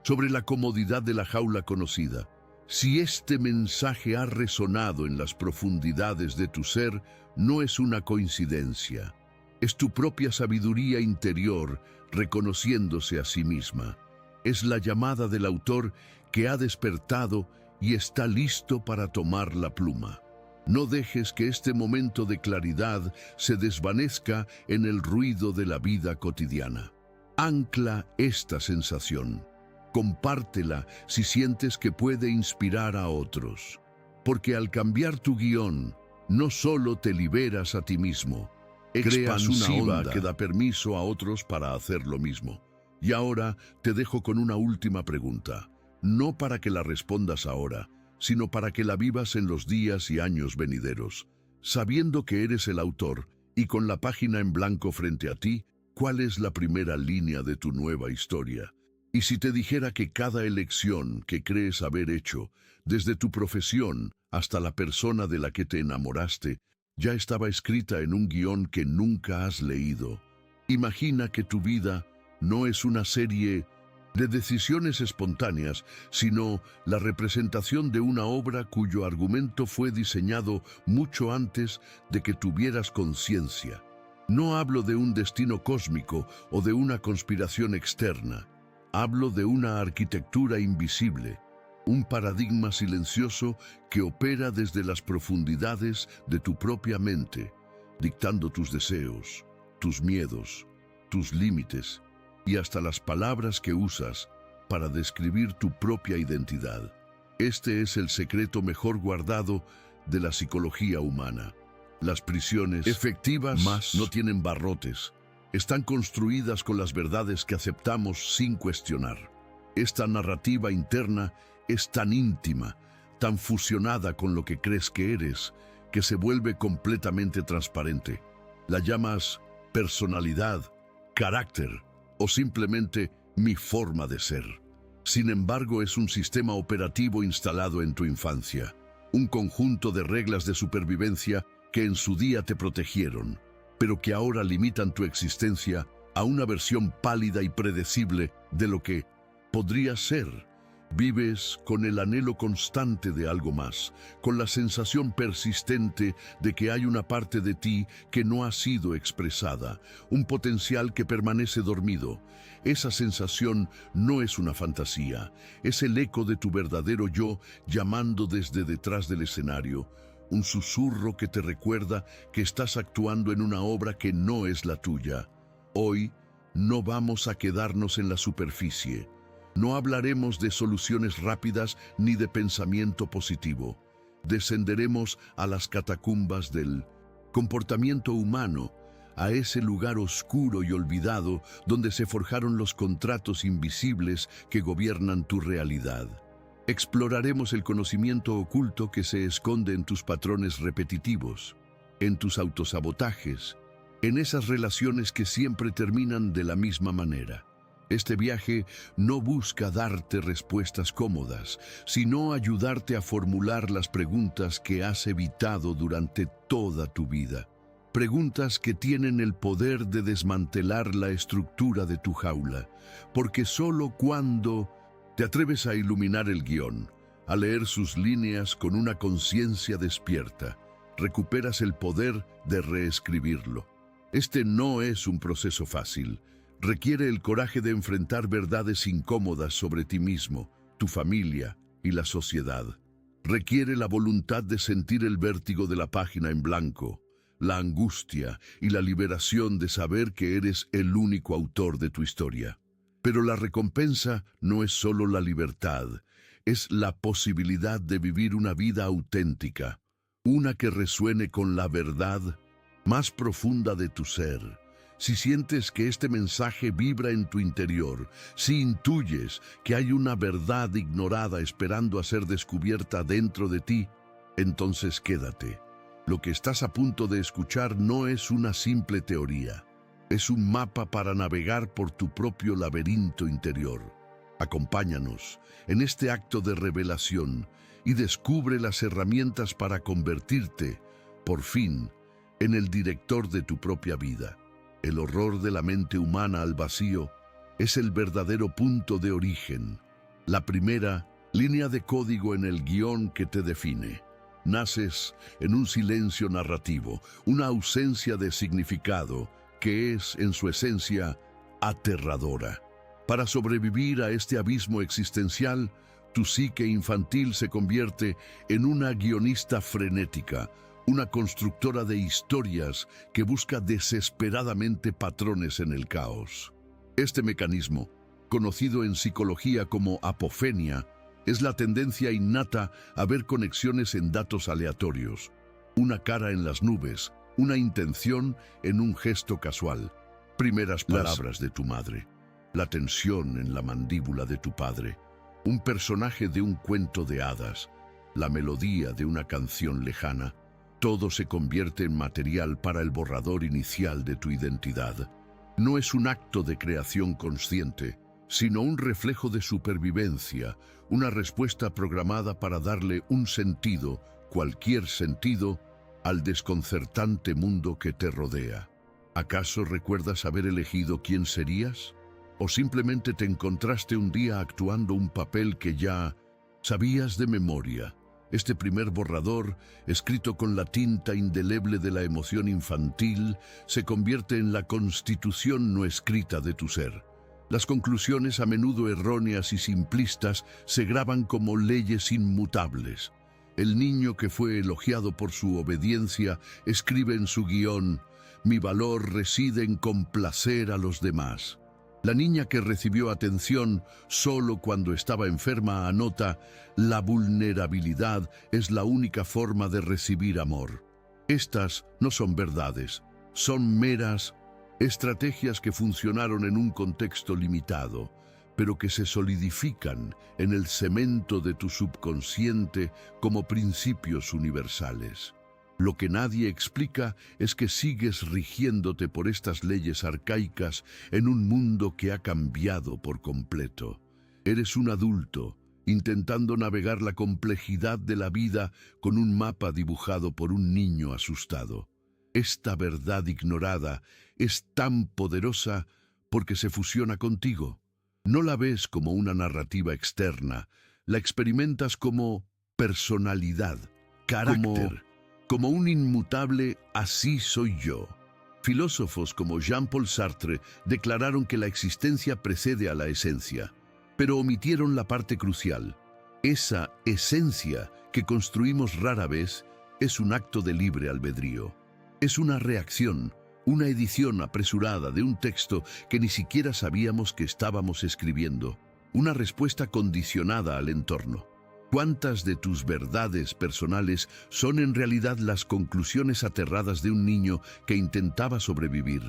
sobre la comodidad de la jaula conocida. Si este mensaje ha resonado en las profundidades de tu ser, no es una coincidencia. Es tu propia sabiduría interior reconociéndose a sí misma. Es la llamada del autor que ha despertado y está listo para tomar la pluma. No dejes que este momento de claridad se desvanezca en el ruido de la vida cotidiana. Ancla esta sensación. Compártela si sientes que puede inspirar a otros. Porque al cambiar tu guión, no solo te liberas a ti mismo, creas una onda que da permiso a otros para hacer lo mismo. Y ahora te dejo con una última pregunta, no para que la respondas ahora, sino para que la vivas en los días y años venideros. Sabiendo que eres el autor y con la página en blanco frente a ti, ¿cuál es la primera línea de tu nueva historia? Y si te dijera que cada elección que crees haber hecho, desde tu profesión hasta la persona de la que te enamoraste, ya estaba escrita en un guión que nunca has leído. Imagina que tu vida no es una serie de decisiones espontáneas, sino la representación de una obra cuyo argumento fue diseñado mucho antes de que tuvieras conciencia. No hablo de un destino cósmico o de una conspiración externa. Hablo de una arquitectura invisible, un paradigma silencioso que opera desde las profundidades de tu propia mente, dictando tus deseos, tus miedos, tus límites y hasta las palabras que usas para describir tu propia identidad. Este es el secreto mejor guardado de la psicología humana. Las prisiones efectivas no tienen barrotes. Están construidas con las verdades que aceptamos sin cuestionar. Esta narrativa interna es tan íntima, tan fusionada con lo que crees que eres, que se vuelve completamente transparente. La llamas personalidad, carácter o simplemente mi forma de ser. Sin embargo, es un sistema operativo instalado en tu infancia, un conjunto de reglas de supervivencia que en su día te protegieron, pero que ahora limitan tu existencia a una versión pálida y predecible de lo que podría ser. Vives con el anhelo constante de algo más, con la sensación persistente de que hay una parte de ti que no ha sido expresada, un potencial que permanece dormido. Esa sensación no es una fantasía, es el eco de tu verdadero yo llamando desde detrás del escenario, un susurro que te recuerda que estás actuando en una obra que no es la tuya. Hoy no vamos a quedarnos en la superficie. No hablaremos de soluciones rápidas ni de pensamiento positivo. Descenderemos a las catacumbas del comportamiento humano, a ese lugar oscuro y olvidado donde se forjaron los contratos invisibles que gobiernan tu realidad. Exploraremos el conocimiento oculto que se esconde en tus patrones repetitivos, en tus autosabotajes, en esas relaciones que siempre terminan de la misma manera. Este viaje no busca darte respuestas cómodas, sino ayudarte a formular las preguntas que has evitado durante toda tu vida. Preguntas que tienen el poder de desmantelar la estructura de tu jaula, porque solo cuando te atreves a iluminar el guión, a leer sus líneas con una conciencia despierta, recuperas el poder de reescribirlo. Este no es un proceso fácil. Requiere el coraje de enfrentar verdades incómodas sobre ti mismo, tu familia y la sociedad. Requiere la voluntad de sentir el vértigo de la página en blanco, la angustia y la liberación de saber que eres el único autor de tu historia. Pero la recompensa no es solo la libertad, es la posibilidad de vivir una vida auténtica, una que resuene con la verdad más profunda de tu ser. Si sientes que este mensaje vibra en tu interior, si intuyes que hay una verdad ignorada esperando a ser descubierta dentro de ti, entonces quédate. Lo que estás a punto de escuchar no es una simple teoría. Es un mapa para navegar por tu propio laberinto interior. Acompáñanos en este acto de revelación y descubre las herramientas para convertirte, por fin, en el director de tu propia vida. El horror de la mente humana al vacío es el verdadero punto de origen, la primera línea de código en el guión que te define. Naces en un silencio narrativo, una ausencia de significado que es, en su esencia, aterradora. Para sobrevivir a este abismo existencial, tu psique infantil se convierte en una guionista frenética, una constructora de historias que busca desesperadamente patrones en el caos. Este mecanismo, conocido en psicología como apofenia, es la tendencia innata a ver conexiones en datos aleatorios, una cara en las nubes, una intención en un gesto casual, primeras palabras de tu madre, la tensión en la mandíbula de tu padre, un personaje de un cuento de hadas, la melodía de una canción lejana. Todo se convierte en material para el borrador inicial de tu identidad. No es un acto de creación consciente, sino un reflejo de supervivencia, una respuesta programada para darle un sentido, cualquier sentido, al desconcertante mundo que te rodea. ¿Acaso recuerdas haber elegido quién serías? ¿O simplemente te encontraste un día actuando un papel que ya sabías de memoria? Este primer borrador, escrito con la tinta indeleble de la emoción infantil, se convierte en la constitución no escrita de tu ser. Las conclusiones, a menudo erróneas y simplistas, se graban como leyes inmutables. El niño que fue elogiado por su obediencia escribe en su guión: «Mi valor reside en complacer a los demás». La niña que recibió atención solo cuando estaba enferma anota: «La vulnerabilidad es la única forma de recibir amor». Estas no son verdades, son meras estrategias que funcionaron en un contexto limitado, pero que se solidifican en el cemento de tu subconsciente como principios universales. Lo que nadie explica es que sigues rigiéndote por estas leyes arcaicas en un mundo que ha cambiado por completo. Eres un adulto, intentando navegar la complejidad de la vida con un mapa dibujado por un niño asustado. Esta verdad ignorada es tan poderosa porque se fusiona contigo. No la ves como una narrativa externa, la experimentas como personalidad, carácter, como un inmutable «así soy yo». Filósofos como Jean-Paul Sartre declararon que la existencia precede a la esencia, pero omitieron la parte crucial. Esa esencia que construimos rara vez es un acto de libre albedrío. Es una reacción, una edición apresurada de un texto que ni siquiera sabíamos que estábamos escribiendo, una respuesta condicionada al entorno. ¿Cuántas de tus verdades personales son en realidad las conclusiones aterradas de un niño que intentaba sobrevivir?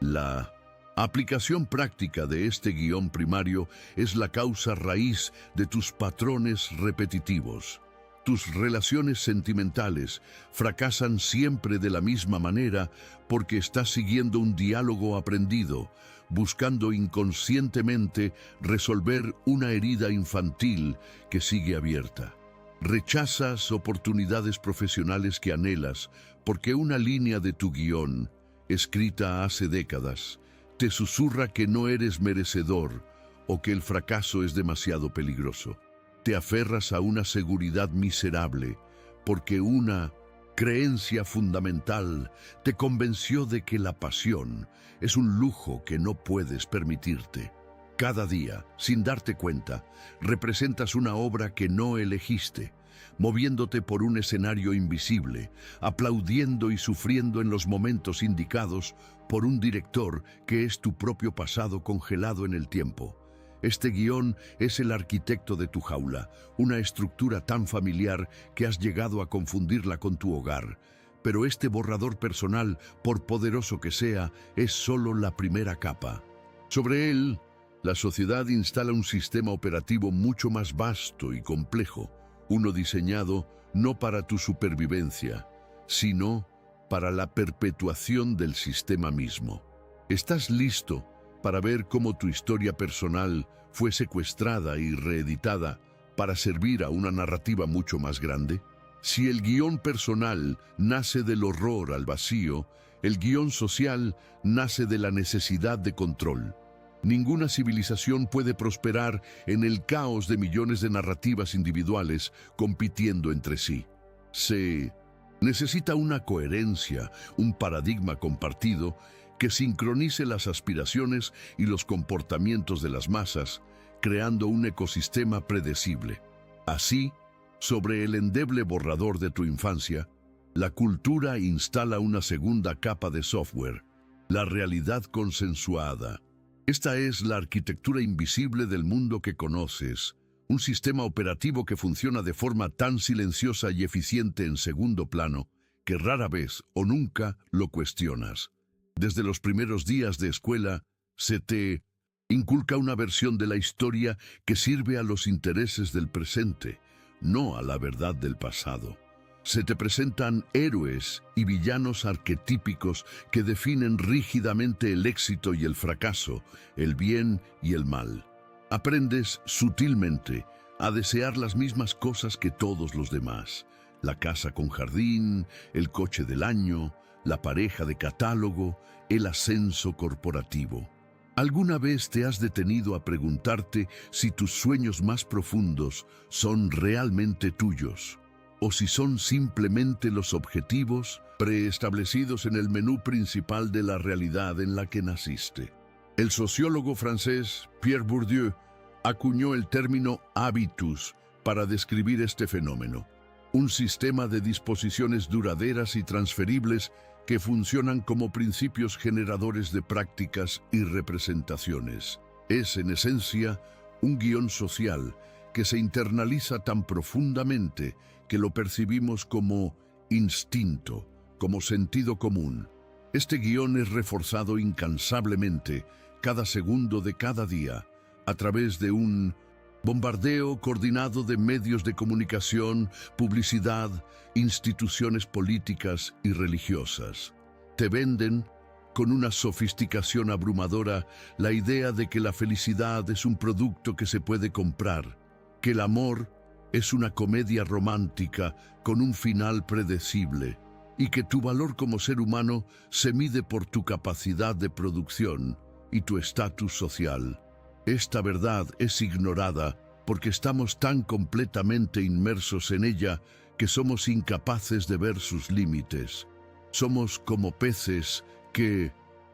La aplicación práctica de este guión primario es la causa raíz de tus patrones repetitivos. Tus relaciones sentimentales fracasan siempre de la misma manera porque estás siguiendo un diálogo aprendido, buscando inconscientemente resolver una herida infantil que sigue abierta. Rechazas oportunidades profesionales que anhelas porque una línea de tu guión, escrita hace décadas, te susurra que no eres merecedor o que el fracaso es demasiado peligroso. Te aferras a una seguridad miserable porque una creencia fundamental te convenció de que la pasión es un lujo que no puedes permitirte. Cada día, sin darte cuenta, representas una obra que no elegiste, moviéndote por un escenario invisible, aplaudiendo y sufriendo en los momentos indicados por un director que es tu propio pasado congelado en el tiempo. Este guión es el arquitecto de tu jaula, una estructura tan familiar que has llegado a confundirla con tu hogar. Pero este borrador personal, por poderoso que sea, es solo la primera capa. Sobre él, la sociedad instala un sistema operativo mucho más vasto y complejo, uno diseñado no para tu supervivencia, sino para la perpetuación del sistema mismo. ¿Estás listo para ver cómo tu historia personal fue secuestrada y reeditada para servir a una narrativa mucho más grande? Si el guión personal nace del horror al vacío, el guión social nace de la necesidad de control. Ninguna civilización puede prosperar en el caos de millones de narrativas individuales compitiendo entre sí. Se necesita una coherencia, un paradigma compartido que sincronice las aspiraciones y los comportamientos de las masas, creando un ecosistema predecible. Así, sobre el endeble borrador de tu infancia, la cultura instala una segunda capa de software, la realidad consensuada. Esta es la arquitectura invisible del mundo que conoces, un sistema operativo que funciona de forma tan silenciosa y eficiente en segundo plano que rara vez o nunca lo cuestionas. Desde los primeros días de escuela, se te inculca una versión de la historia que sirve a los intereses del presente, no a la verdad del pasado. Se te presentan héroes y villanos arquetípicos que definen rígidamente el éxito y el fracaso, el bien y el mal. Aprendes sutilmente a desear las mismas cosas que todos los demás. La casa con jardín, el coche del año, la pareja de catálogo, el ascenso corporativo. ¿Alguna vez te has detenido a preguntarte si tus sueños más profundos son realmente tuyos? ¿O si son simplemente los objetivos preestablecidos en el menú principal de la realidad en la que naciste? El sociólogo francés Pierre Bourdieu acuñó el término habitus para describir este fenómeno, un sistema de disposiciones duraderas y transferibles que funcionan como principios generadores de prácticas y representaciones. Es, en esencia, un guión social que se internaliza tan profundamente que lo percibimos como instinto, como sentido común. Este guión es reforzado incansablemente cada segundo de cada día a través de un bombardeo coordinado de medios de comunicación, publicidad, instituciones políticas y religiosas. Te venden, con una sofisticación abrumadora, la idea de que la felicidad es un producto que se puede comprar, que el amor es una comedia romántica con un final predecible y que tu valor como ser humano se mide por tu capacidad de producción y tu estatus social. Esta verdad es ignorada porque estamos tan completamente inmersos en ella que somos incapaces de ver sus límites. Somos como peces que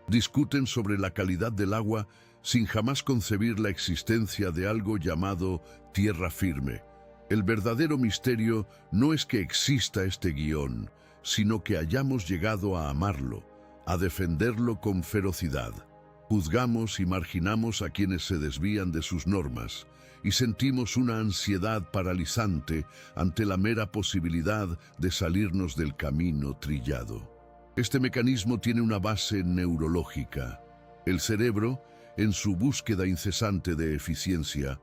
discuten sobre la calidad del agua sin jamás concebir la existencia de algo llamado tierra firme. El verdadero misterio no es que exista este guión, sino que hayamos llegado a amarlo, a defenderlo con ferocidad. Juzgamos y marginamos a quienes se desvían de sus normas y sentimos una ansiedad paralizante ante la mera posibilidad de salirnos del camino trillado. Este mecanismo tiene una base neurológica. El cerebro, en su búsqueda incesante de eficiencia,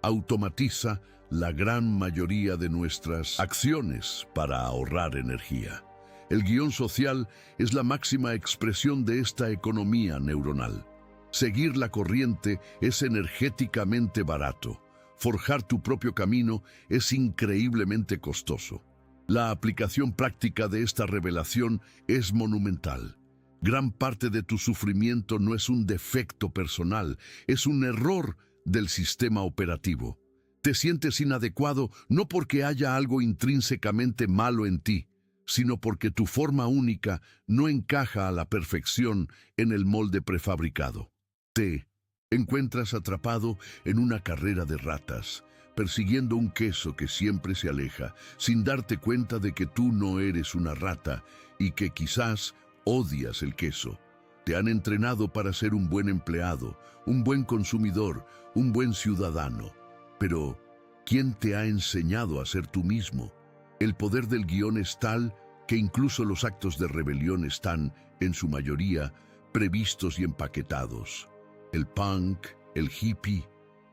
automatiza la gran mayoría de nuestras acciones para ahorrar energía. El guión social es la máxima expresión de esta economía neuronal. Seguir la corriente es energéticamente barato. Forjar tu propio camino es increíblemente costoso. La aplicación práctica de esta revelación es monumental. Gran parte de tu sufrimiento no es un defecto personal, es un error del sistema operativo. Te sientes inadecuado no porque haya algo intrínsecamente malo en ti, sino porque tu forma única no encaja a la perfección en el molde prefabricado. Te encuentras atrapado en una carrera de ratas, persiguiendo un queso que siempre se aleja, sin darte cuenta de que tú no eres una rata y que quizás odias el queso. Te han entrenado para ser un buen empleado, un buen consumidor, un buen ciudadano. Pero, ¿quién te ha enseñado a ser tú mismo? El poder del guión es tal que incluso los actos de rebelión están, en su mayoría, previstos y empaquetados. El punk, el hippie,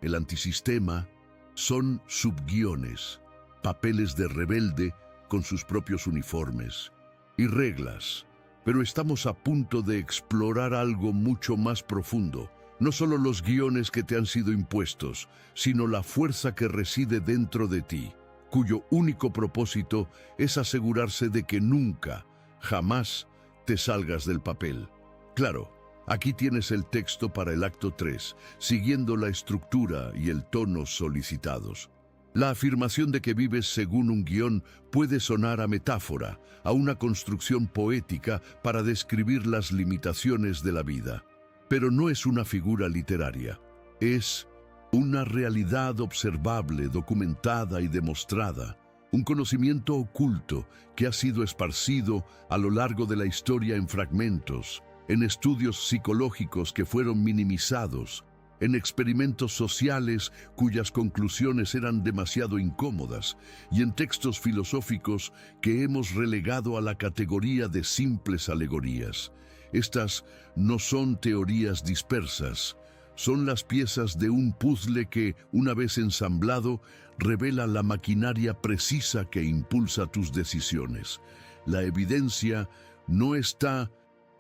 el antisistema son subguiones, papeles de rebelde con sus propios uniformes y reglas. Pero estamos a punto de explorar algo mucho más profundo. No solo los guiones que te han sido impuestos, sino la fuerza que reside dentro de ti, cuyo único propósito es asegurarse de que nunca, jamás, te salgas del papel. Claro, aquí tienes el texto para el acto 3, siguiendo la estructura y el tono solicitados. La afirmación de que vives según un guión puede sonar a metáfora, a una construcción poética para describir las limitaciones de la vida. Pero no es una figura literaria, es una realidad observable, documentada y demostrada, un conocimiento oculto que ha sido esparcido a lo largo de la historia en fragmentos, en estudios psicológicos que fueron minimizados, en experimentos sociales cuyas conclusiones eran demasiado incómodas y en textos filosóficos que hemos relegado a la categoría de simples alegorías. Estas no son teorías dispersas, son las piezas de un puzzle que, una vez ensamblado, revela la maquinaria precisa que impulsa tus decisiones. La evidencia no está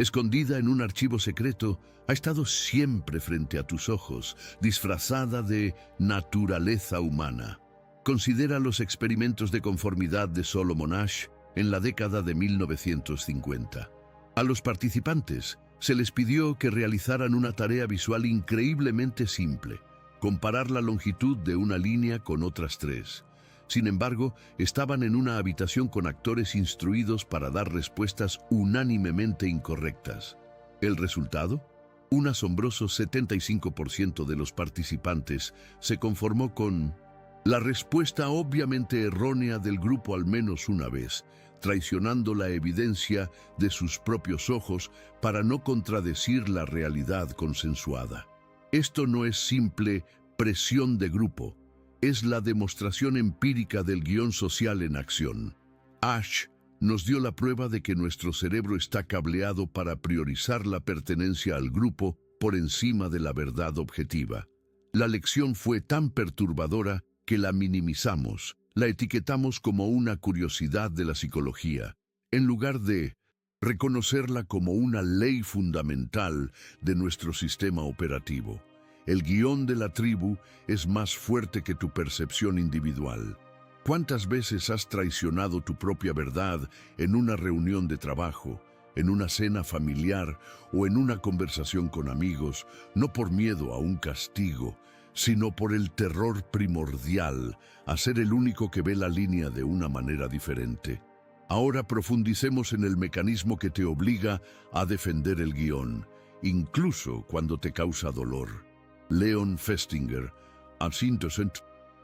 escondida en un archivo secreto, ha estado siempre frente a tus ojos, disfrazada de naturaleza humana. Considera los experimentos de conformidad de Solomon Asch en la década de 1950. A los participantes se les pidió que realizaran una tarea visual increíblemente simple: comparar la longitud de una línea con otras tres. Sin embargo, estaban en una habitación con actores instruidos para dar respuestas unánimemente incorrectas. ¿El resultado? Un asombroso 75% de los participantes se conformó con la respuesta obviamente errónea del grupo al menos una vez, traicionando la evidencia de sus propios ojos para no contradecir la realidad consensuada. Esto no es simple presión de grupo, es la demostración empírica del guión social en acción. Asch nos dio la prueba de que nuestro cerebro está cableado para priorizar la pertenencia al grupo por encima de la verdad objetiva. La lección fue tan perturbadora que la minimizamos, la etiquetamos como una curiosidad de la psicología, en lugar de reconocerla como una ley fundamental de nuestro sistema operativo. El guión de la tribu es más fuerte que tu percepción individual. ¿Cuántas veces has traicionado tu propia verdad en una reunión de trabajo, en una cena familiar o en una conversación con amigos, no por miedo a un castigo, sino por el terror primordial a ser el único que ve la línea de una manera diferente? Ahora profundicemos en el mecanismo que te obliga a defender el guión, incluso cuando te causa dolor. Leon Festinger, a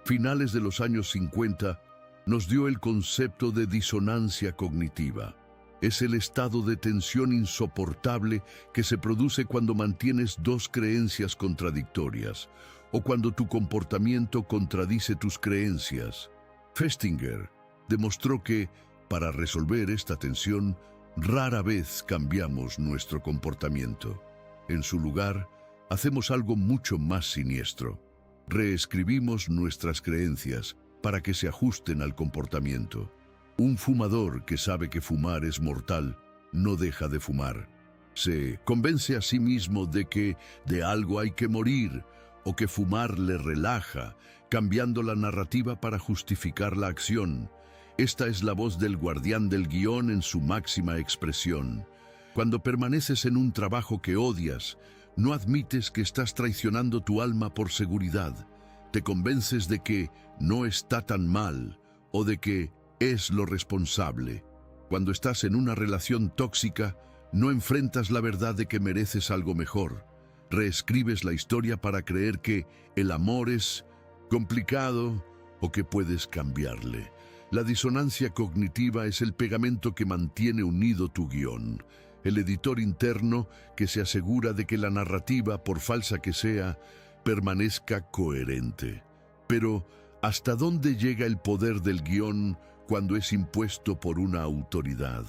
finales de los años 50, nos dio el concepto de disonancia cognitiva. Es el estado de tensión insoportable que se produce cuando mantienes dos creencias contradictorias o cuando tu comportamiento contradice tus creencias. Festinger demostró que, para resolver esta tensión, rara vez cambiamos nuestro comportamiento. En su lugar, hacemos algo mucho más siniestro. Reescribimos nuestras creencias para que se ajusten al comportamiento. Un fumador que sabe que fumar es mortal no deja de fumar. Se convence a sí mismo de que de algo hay que morir o que fumar le relaja, cambiando la narrativa para justificar la acción. Esta es la voz del guardián del guión en su máxima expresión. Cuando permaneces en un trabajo que odias, no admites que estás traicionando tu alma por seguridad. Te convences de que no está tan mal o de que es lo responsable. Cuando estás en una relación tóxica, no enfrentas la verdad de que mereces algo mejor. Reescribes la historia para creer que el amor es complicado o que puedes cambiarle. La disonancia cognitiva es el pegamento que mantiene unido tu guión, el editor interno que se asegura de que la narrativa, por falsa que sea, permanezca coherente. Pero, ¿hasta dónde llega el poder del guión cuando es impuesto por una autoridad?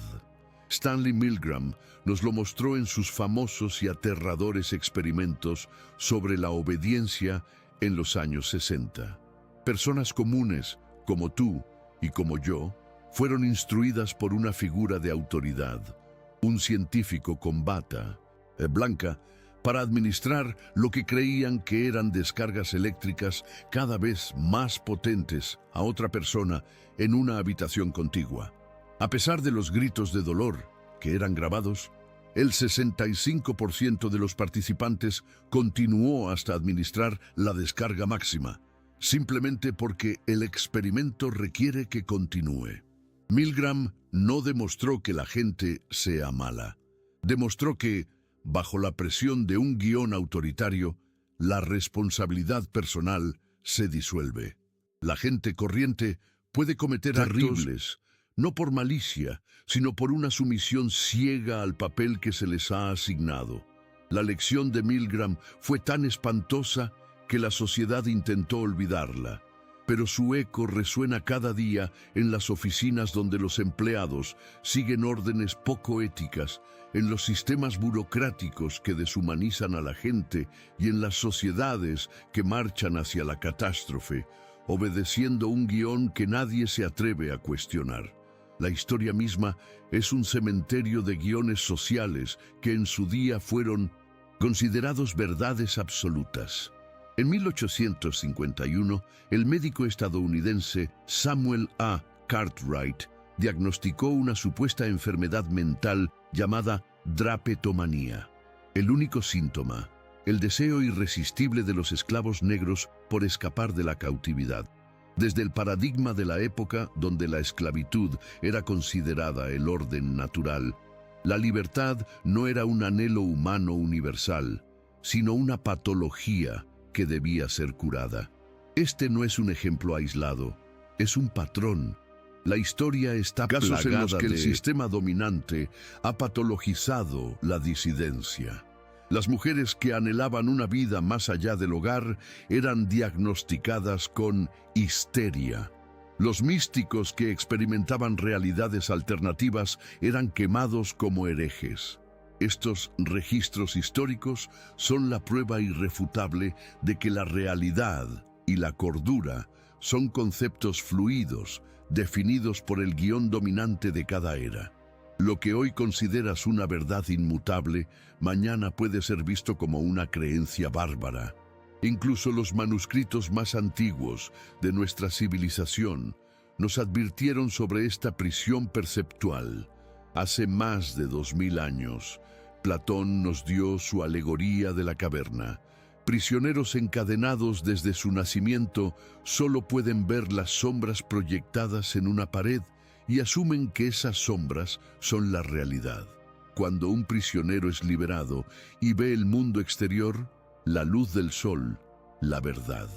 Stanley Milgram nos lo mostró en sus famosos y aterradores experimentos sobre la obediencia en los años 60. Personas comunes, como tú y como yo, fueron instruidas por una figura de autoridad, un científico con bata blanca, para administrar lo que creían que eran descargas eléctricas cada vez más potentes a otra persona en una habitación contigua. A pesar de los gritos de dolor que eran grabados, el 65% de los participantes continuó hasta administrar la descarga máxima, simplemente porque el experimento requiere que continúe. Milgram no demostró que la gente sea mala. Demostró que, bajo la presión de un guión autoritario, la responsabilidad personal se disuelve. La gente corriente puede cometer actos terribles, no por malicia, sino por una sumisión ciega al papel que se les ha asignado. La lección de Milgram fue tan espantosa que la sociedad intentó olvidarla, pero su eco resuena cada día en las oficinas donde los empleados siguen órdenes poco éticas, en los sistemas burocráticos que deshumanizan a la gente y en las sociedades que marchan hacia la catástrofe, obedeciendo un guión que nadie se atreve a cuestionar. La historia misma es un cementerio de guiones sociales que en su día fueron considerados verdades absolutas. En 1851, el médico estadounidense Samuel A. Cartwright diagnosticó una supuesta enfermedad mental llamada drapetomanía. El único síntoma, el deseo irresistible de los esclavos negros por escapar de la cautividad. Desde el paradigma de la época donde la esclavitud era considerada el orden natural, la libertad no era un anhelo humano universal, sino una patología que debía ser curada. Este no es un ejemplo aislado, es un patrón. La historia está plagada en los que el sistema dominante ha patologizado la disidencia. Las mujeres que anhelaban una vida más allá del hogar eran diagnosticadas con histeria. Los místicos que experimentaban realidades alternativas eran quemados como herejes. Estos registros históricos son la prueba irrefutable de que la realidad y la cordura son conceptos fluidos, definidos por el guión dominante de cada era. Lo que hoy consideras una verdad inmutable, mañana puede ser visto como una creencia bárbara. Incluso los manuscritos más antiguos de nuestra civilización nos advirtieron sobre esta prisión perceptual. Hace más de 2000 años, Platón nos dio su alegoría de la caverna. Prisioneros encadenados desde su nacimiento solo pueden ver las sombras proyectadas en una pared y asumen que esas sombras son la realidad. Cuando un prisionero es liberado y ve el mundo exterior, la luz del sol, la verdad,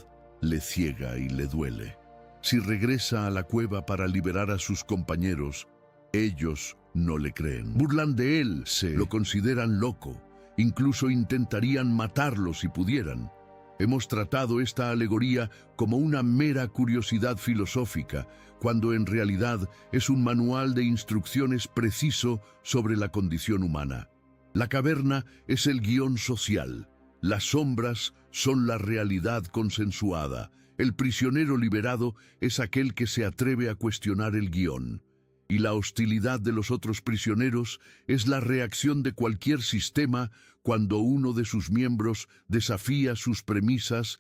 le ciega y le duele. Si regresa a la cueva para liberar a sus compañeros, ellos no le creen. Burlan de él, lo consideran loco, incluso intentarían matarlo si pudieran. Hemos tratado esta alegoría como una mera curiosidad filosófica, cuando en realidad es un manual de instrucciones preciso sobre la condición humana. La caverna es el guión social. Las sombras son la realidad consensuada. El prisionero liberado es aquel que se atreve a cuestionar el guión. Y la hostilidad de los otros prisioneros es la reacción de cualquier sistema cuando uno de sus miembros desafía sus premisas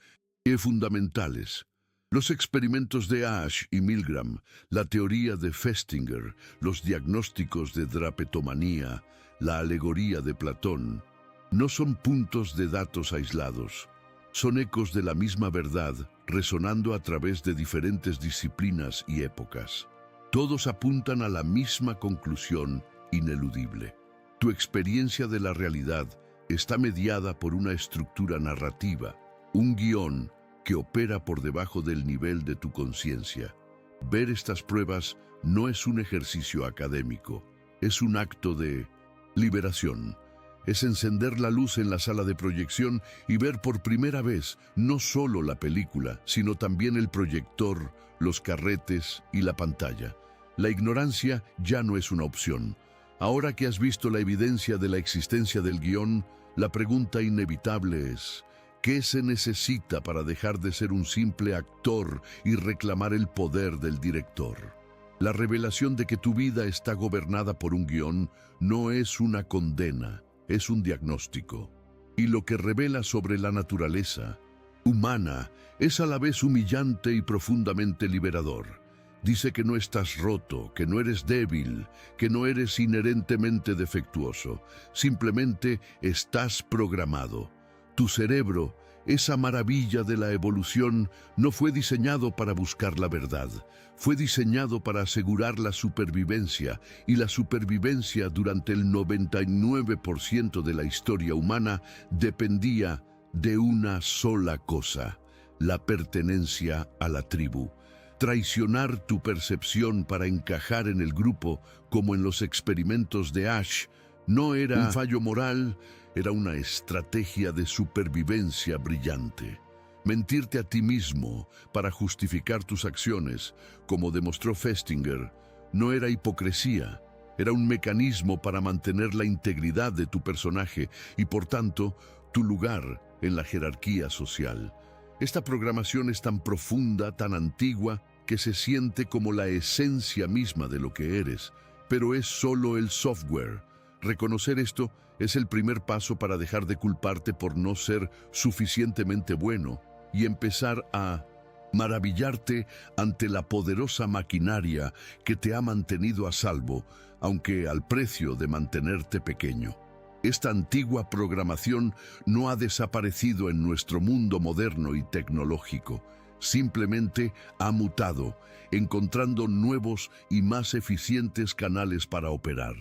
fundamentales. Los experimentos de Asch y Milgram, la teoría de Festinger, los diagnósticos de drapetomanía, la alegoría de Platón, no son puntos de datos aislados. Son ecos de la misma verdad resonando a través de diferentes disciplinas y épocas. Todos apuntan a la misma conclusión ineludible. Tu experiencia de la realidad está mediada por una estructura narrativa, un guión que opera por debajo del nivel de tu conciencia. Ver estas pruebas no es un ejercicio académico, es un acto de liberación. Es encender la luz en la sala de proyección y ver por primera vez no solo la película, sino también el proyector, los carretes y la pantalla. La ignorancia ya no es una opción. Ahora que has visto la evidencia de la existencia del guión, la pregunta inevitable es: ¿qué se necesita para dejar de ser un simple actor y reclamar el poder del director? La revelación de que tu vida está gobernada por un guión no es una condena, es un diagnóstico. Y lo que revela sobre la naturaleza humana es a la vez humillante y profundamente liberador. Dice que no estás roto, que no eres débil, que no eres inherentemente defectuoso. Simplemente estás programado. Tu cerebro, esa maravilla de la evolución, no fue diseñado para buscar la verdad. Fue diseñado para asegurar la supervivencia, y la supervivencia durante el 99% de la historia humana dependía de una sola cosa: la pertenencia a la tribu. Traicionar tu percepción para encajar en el grupo, como en los experimentos de Asch, no era un fallo moral, era una estrategia de supervivencia brillante. Mentirte a ti mismo para justificar tus acciones, como demostró Festinger, no era hipocresía, era un mecanismo para mantener la integridad de tu personaje y, por tanto, tu lugar en la jerarquía social. Esta programación es tan profunda, tan antigua, que se siente como la esencia misma de lo que eres, pero es solo el software. Reconocer esto es el primer paso para dejar de culparte por no ser suficientemente bueno y empezar a maravillarte ante la poderosa maquinaria que te ha mantenido a salvo, aunque al precio de mantenerte pequeño. Esta antigua programación no ha desaparecido en nuestro mundo moderno y tecnológico. Simplemente ha mutado, encontrando nuevos y más eficientes canales para operar.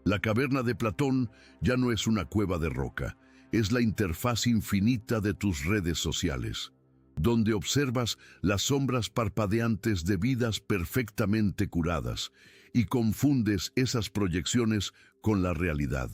La caverna de Platón ya no es una cueva de roca, es la interfaz infinita de tus redes sociales, donde observas las sombras parpadeantes de vidas perfectamente curadas y confundes esas proyecciones con la realidad.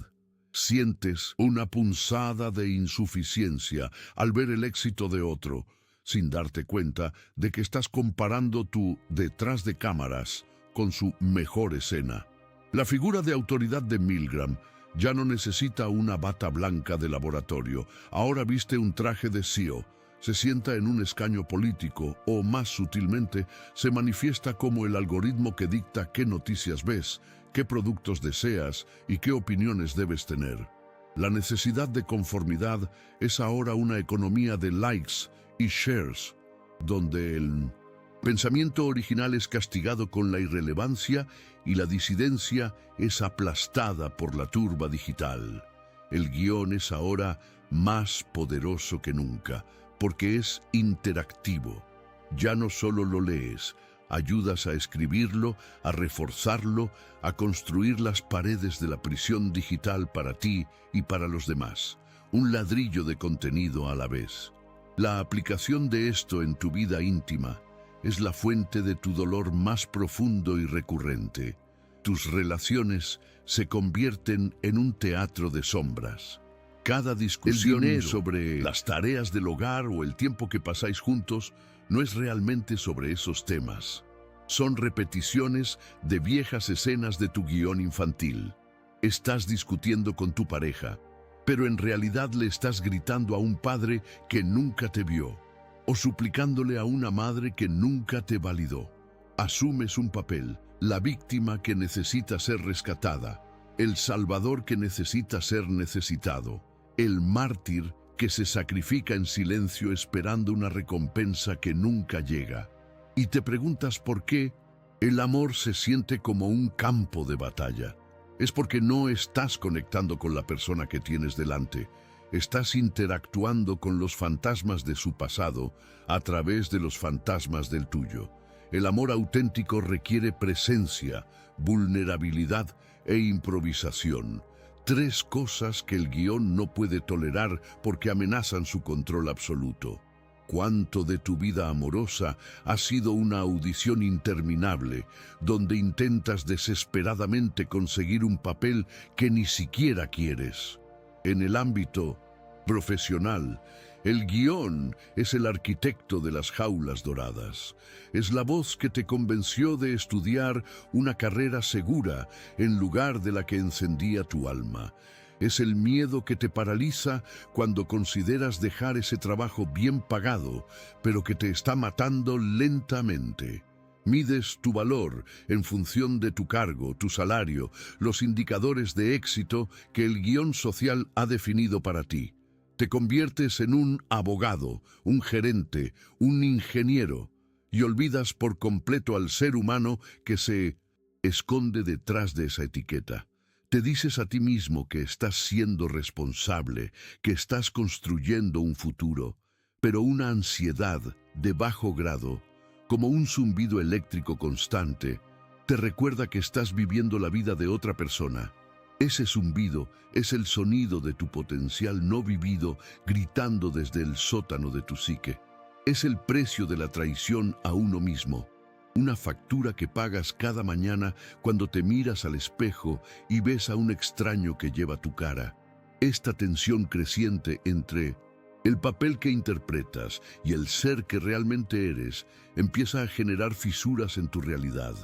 Sientes una punzada de insuficiencia al ver el éxito de otro, sin darte cuenta de que estás comparando tu detrás de cámaras con su mejor escena. La figura de autoridad de Milgram ya no necesita una bata blanca de laboratorio, ahora viste un traje de CEO. Se sienta en un escaño político o, más sutilmente, se manifiesta como el algoritmo que dicta qué noticias ves, qué productos deseas y qué opiniones debes tener. La necesidad de conformidad es ahora una economía de likes y shares, donde el pensamiento original es castigado con la irrelevancia y la disidencia es aplastada por la turba digital. El guión es ahora más poderoso que nunca, porque es interactivo. Ya no solo lo lees, ayudas a escribirlo, a reforzarlo, a construir las paredes de la prisión digital para ti y para los demás. Un ladrillo de contenido a la vez. La aplicación de esto en tu vida íntima es la fuente de tu dolor más profundo y recurrente. Tus relaciones se convierten en un teatro de sombras. Cada discusión sobre las tareas del hogar o el tiempo que pasáis juntos no es realmente sobre esos temas. Son repeticiones de viejas escenas de tu guión infantil. Estás discutiendo con tu pareja, pero en realidad le estás gritando a un padre que nunca te vio, o suplicándole a una madre que nunca te validó. Asumes un papel, la víctima que necesita ser rescatada, el salvador que necesita ser necesitado, el mártir que se sacrifica en silencio esperando una recompensa que nunca llega. Y te preguntas por qué el amor se siente como un campo de batalla. Es porque no estás conectando con la persona que tienes delante. Estás interactuando con los fantasmas de su pasado a través de los fantasmas del tuyo. El amor auténtico requiere presencia, vulnerabilidad e improvisación. Tres cosas que el guión no puede tolerar porque amenazan su control absoluto. ¿Cuánto de tu vida amorosa ha sido una audición interminable, donde intentas desesperadamente conseguir un papel que ni siquiera quieres? En el ámbito profesional, el guión es el arquitecto de las jaulas doradas. Es la voz que te convenció de estudiar una carrera segura en lugar de la que encendía tu alma. Es el miedo que te paraliza cuando consideras dejar ese trabajo bien pagado, pero que te está matando lentamente. Mides tu valor en función de tu cargo, tu salario, los indicadores de éxito que el guión social ha definido para ti. Te conviertes en un abogado, un gerente, un ingeniero, y olvidas por completo al ser humano que se esconde detrás de esa etiqueta. Te dices a ti mismo que estás siendo responsable, que estás construyendo un futuro, pero una ansiedad de bajo grado, como un zumbido eléctrico constante, te recuerda que estás viviendo la vida de otra persona. Ese zumbido es el sonido de tu potencial no vivido gritando desde el sótano de tu psique. Es el precio de la traición a uno mismo. Una factura que pagas cada mañana cuando te miras al espejo y ves a un extraño que lleva tu cara. Esta tensión creciente entre el papel que interpretas y el ser que realmente eres empieza a generar fisuras en tu realidad.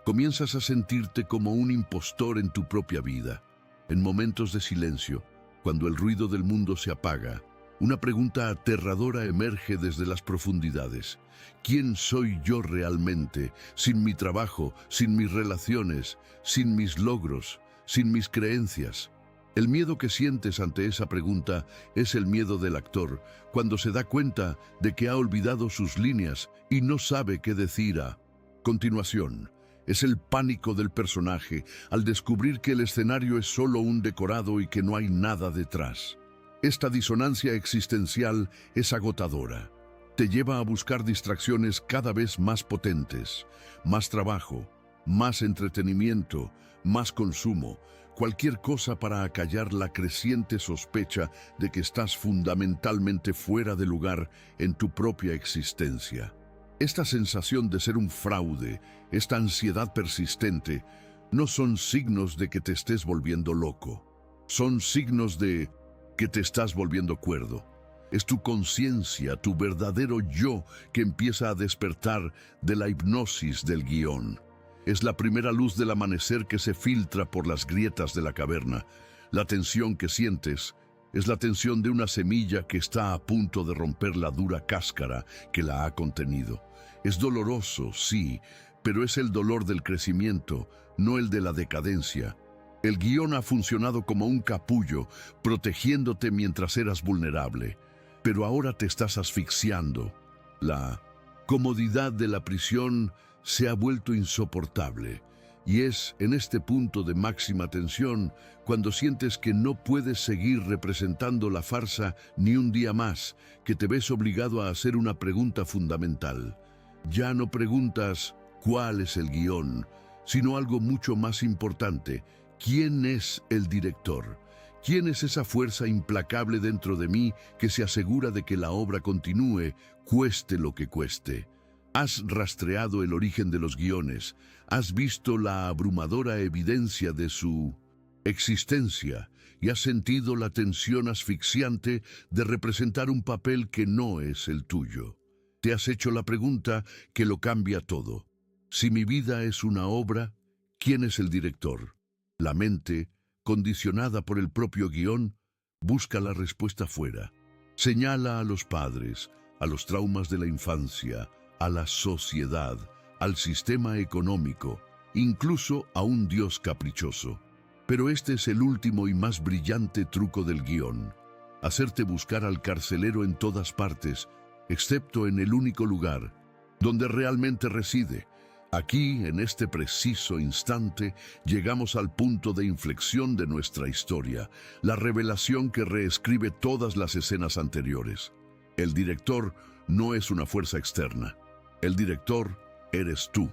Comienzas a sentirte como un impostor en tu propia vida. En momentos de silencio, cuando el ruido del mundo se apaga, Una pregunta aterradora emerge desde las profundidades. ¿Quién soy yo realmente, sin mi trabajo, sin mis relaciones, sin mis logros, sin mis creencias? El miedo que sientes ante esa pregunta es el miedo del actor, cuando se da cuenta de que ha olvidado sus líneas y no sabe qué decir a continuación. Es el pánico del personaje al descubrir que el escenario es solo un decorado y que no hay nada detrás. Esta disonancia existencial es agotadora. Te lleva a buscar distracciones cada vez más potentes, más trabajo, más entretenimiento, más consumo, cualquier cosa para acallar la creciente sospecha de que estás fundamentalmente fuera de lugar en tu propia existencia. Esta sensación de ser un fraude, esta ansiedad persistente, no son signos de que te estés volviendo loco. Son signos de que te estás volviendo cuerdo. Es tu conciencia, tu verdadero yo, que empieza a despertar de la hipnosis del guión. Es la primera luz del amanecer que se filtra por las grietas de la caverna. La tensión que sientes es la tensión de una semilla que está a punto de romper la dura cáscara que la ha contenido. Es doloroso, sí, pero es el dolor del crecimiento, no el de la decadencia. El guión ha funcionado como un capullo, protegiéndote mientras eras vulnerable, pero ahora te estás asfixiando. La comodidad de la prisión se ha vuelto insoportable, y es en este punto de máxima tensión cuando sientes que no puedes seguir representando la farsa ni un día más, que te ves obligado a hacer una pregunta fundamental. Ya no preguntas cuál es el guión, sino algo mucho más importante: ¿quién es el director? ¿Quién es esa fuerza implacable dentro de mí que se asegura de que la obra continúe, cueste lo que cueste? Has rastreado el origen de los guiones, has visto la abrumadora evidencia de su existencia y has sentido la tensión asfixiante de representar un papel que no es el tuyo. Te has hecho la pregunta que lo cambia todo. Si mi vida es una obra, ¿quién es el director? La mente, condicionada por el propio guión, busca la respuesta fuera. Señala a los padres, a los traumas de la infancia, a la sociedad, al sistema económico, incluso a un Dios caprichoso. Pero este es el último y más brillante truco del guión: hacerte buscar al carcelero en todas partes, excepto en el único lugar donde realmente reside. Aquí, en este preciso instante, llegamos al punto de inflexión de nuestra historia, la revelación que reescribe todas las escenas anteriores. El director no es una fuerza externa. El director eres tú,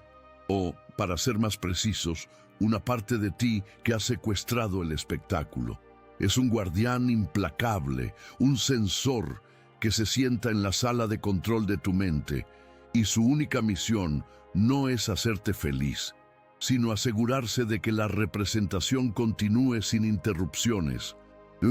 o, para ser más precisos, una parte de ti que ha secuestrado el espectáculo. Es un guardián implacable, un censor que se sienta en la sala de control de tu mente, y su única misión no es hacerte feliz, sino asegurarse de que la representación continúe sin interrupciones,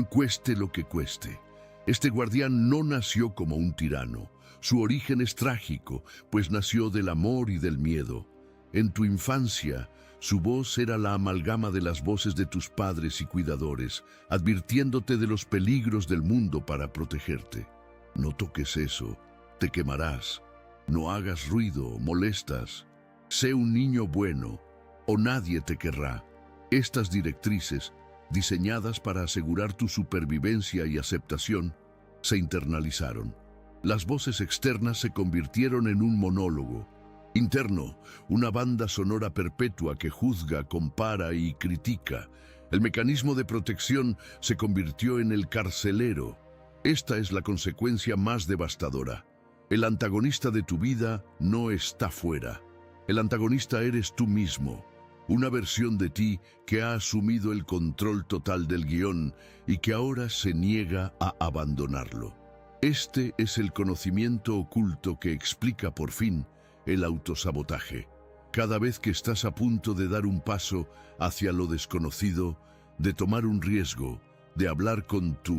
cueste lo que cueste. Este guardián no nació como un tirano. Su origen es trágico, pues nació del amor y del miedo. En tu infancia, su voz era la amalgama de las voces de tus padres y cuidadores, advirtiéndote de los peligros del mundo para protegerte. No toques eso, te quemarás. No hagas ruido, molestas. Sé un niño bueno, o nadie te querrá. Estas directrices, diseñadas para asegurar tu supervivencia y aceptación, se internalizaron. Las voces externas se convirtieron en un monólogo interno, una banda sonora perpetua que juzga, compara y critica. El mecanismo de protección se convirtió en el carcelero. Esta es la consecuencia más devastadora. El antagonista de tu vida no está fuera. El antagonista eres tú mismo, una versión de ti que ha asumido el control total del guión y que ahora se niega a abandonarlo. Este es el conocimiento oculto que explica por fin el autosabotaje. Cada vez que estás a punto de dar un paso hacia lo desconocido, de tomar un riesgo, de hablar con tu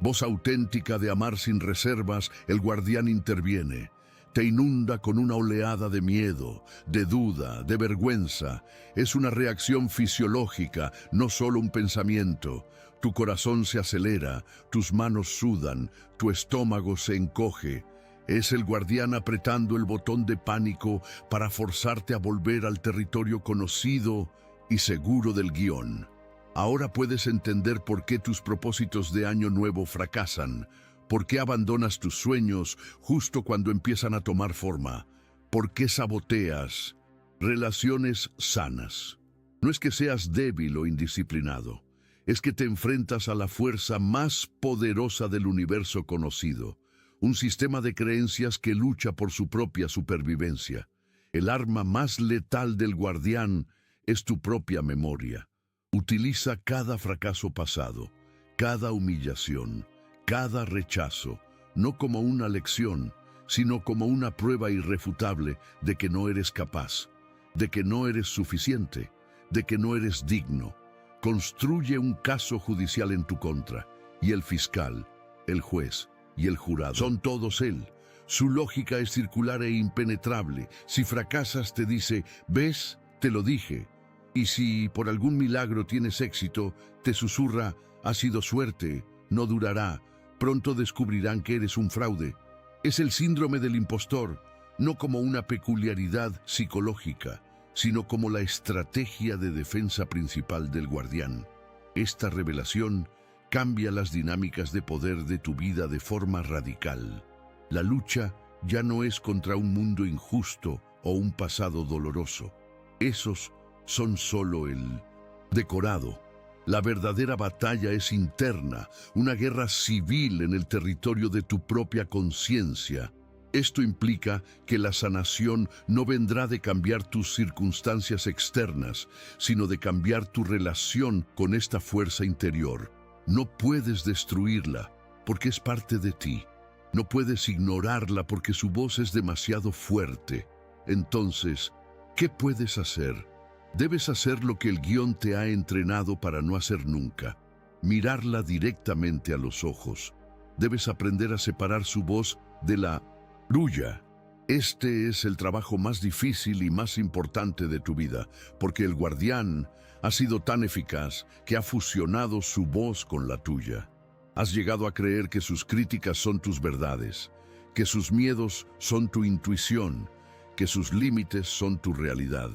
voz auténtica, de amar sin reservas, el guardián interviene. Te inunda con una oleada de miedo, de duda, de vergüenza. Es una reacción fisiológica, no solo un pensamiento. Tu corazón se acelera, tus manos sudan, tu estómago se encoge. Es el guardián apretando el botón de pánico para forzarte a volver al territorio conocido y seguro del guión. Ahora puedes entender por qué tus propósitos de año nuevo fracasan. ¿Por qué abandonas tus sueños justo cuando empiezan a tomar forma? ¿Por qué saboteas relaciones sanas? No es que seas débil o indisciplinado, es que te enfrentas a la fuerza más poderosa del universo conocido, un sistema de creencias que lucha por su propia supervivencia. El arma más letal del guardián es tu propia memoria. Utiliza cada fracaso pasado, cada humillación, cada rechazo, no como una lección, sino como una prueba irrefutable de que no eres capaz, de que no eres suficiente, de que no eres digno. Construye un caso judicial en tu contra, y el fiscal, el juez y el jurado son todos él. Su lógica es circular e impenetrable. Si fracasas te dice, ¿ves? Te lo dije. Y si por algún milagro tienes éxito, te susurra, ha sido suerte, no durará. Pronto descubrirán que eres un fraude. Es el síndrome del impostor, no como una peculiaridad psicológica, sino como la estrategia de defensa principal del guardián. Esta revelación cambia las dinámicas de poder de tu vida de forma radical. La lucha ya no es contra un mundo injusto o un pasado doloroso. Esos son solo el decorado. La verdadera batalla es interna, una guerra civil en el territorio de tu propia conciencia. Esto implica que la sanación no vendrá de cambiar tus circunstancias externas, sino de cambiar tu relación con esta fuerza interior. No puedes destruirla, porque es parte de ti. No puedes ignorarla porque su voz es demasiado fuerte. Entonces, ¿qué puedes hacer? Debes hacer lo que el guión te ha entrenado para no hacer nunca. Mirarla directamente a los ojos. Debes aprender a separar su voz de la tuya. Este es el trabajo más difícil y más importante de tu vida, porque el guardián ha sido tan eficaz que ha fusionado su voz con la tuya. Has llegado a creer que sus críticas son tus verdades, que sus miedos son tu intuición, que sus límites son tu realidad.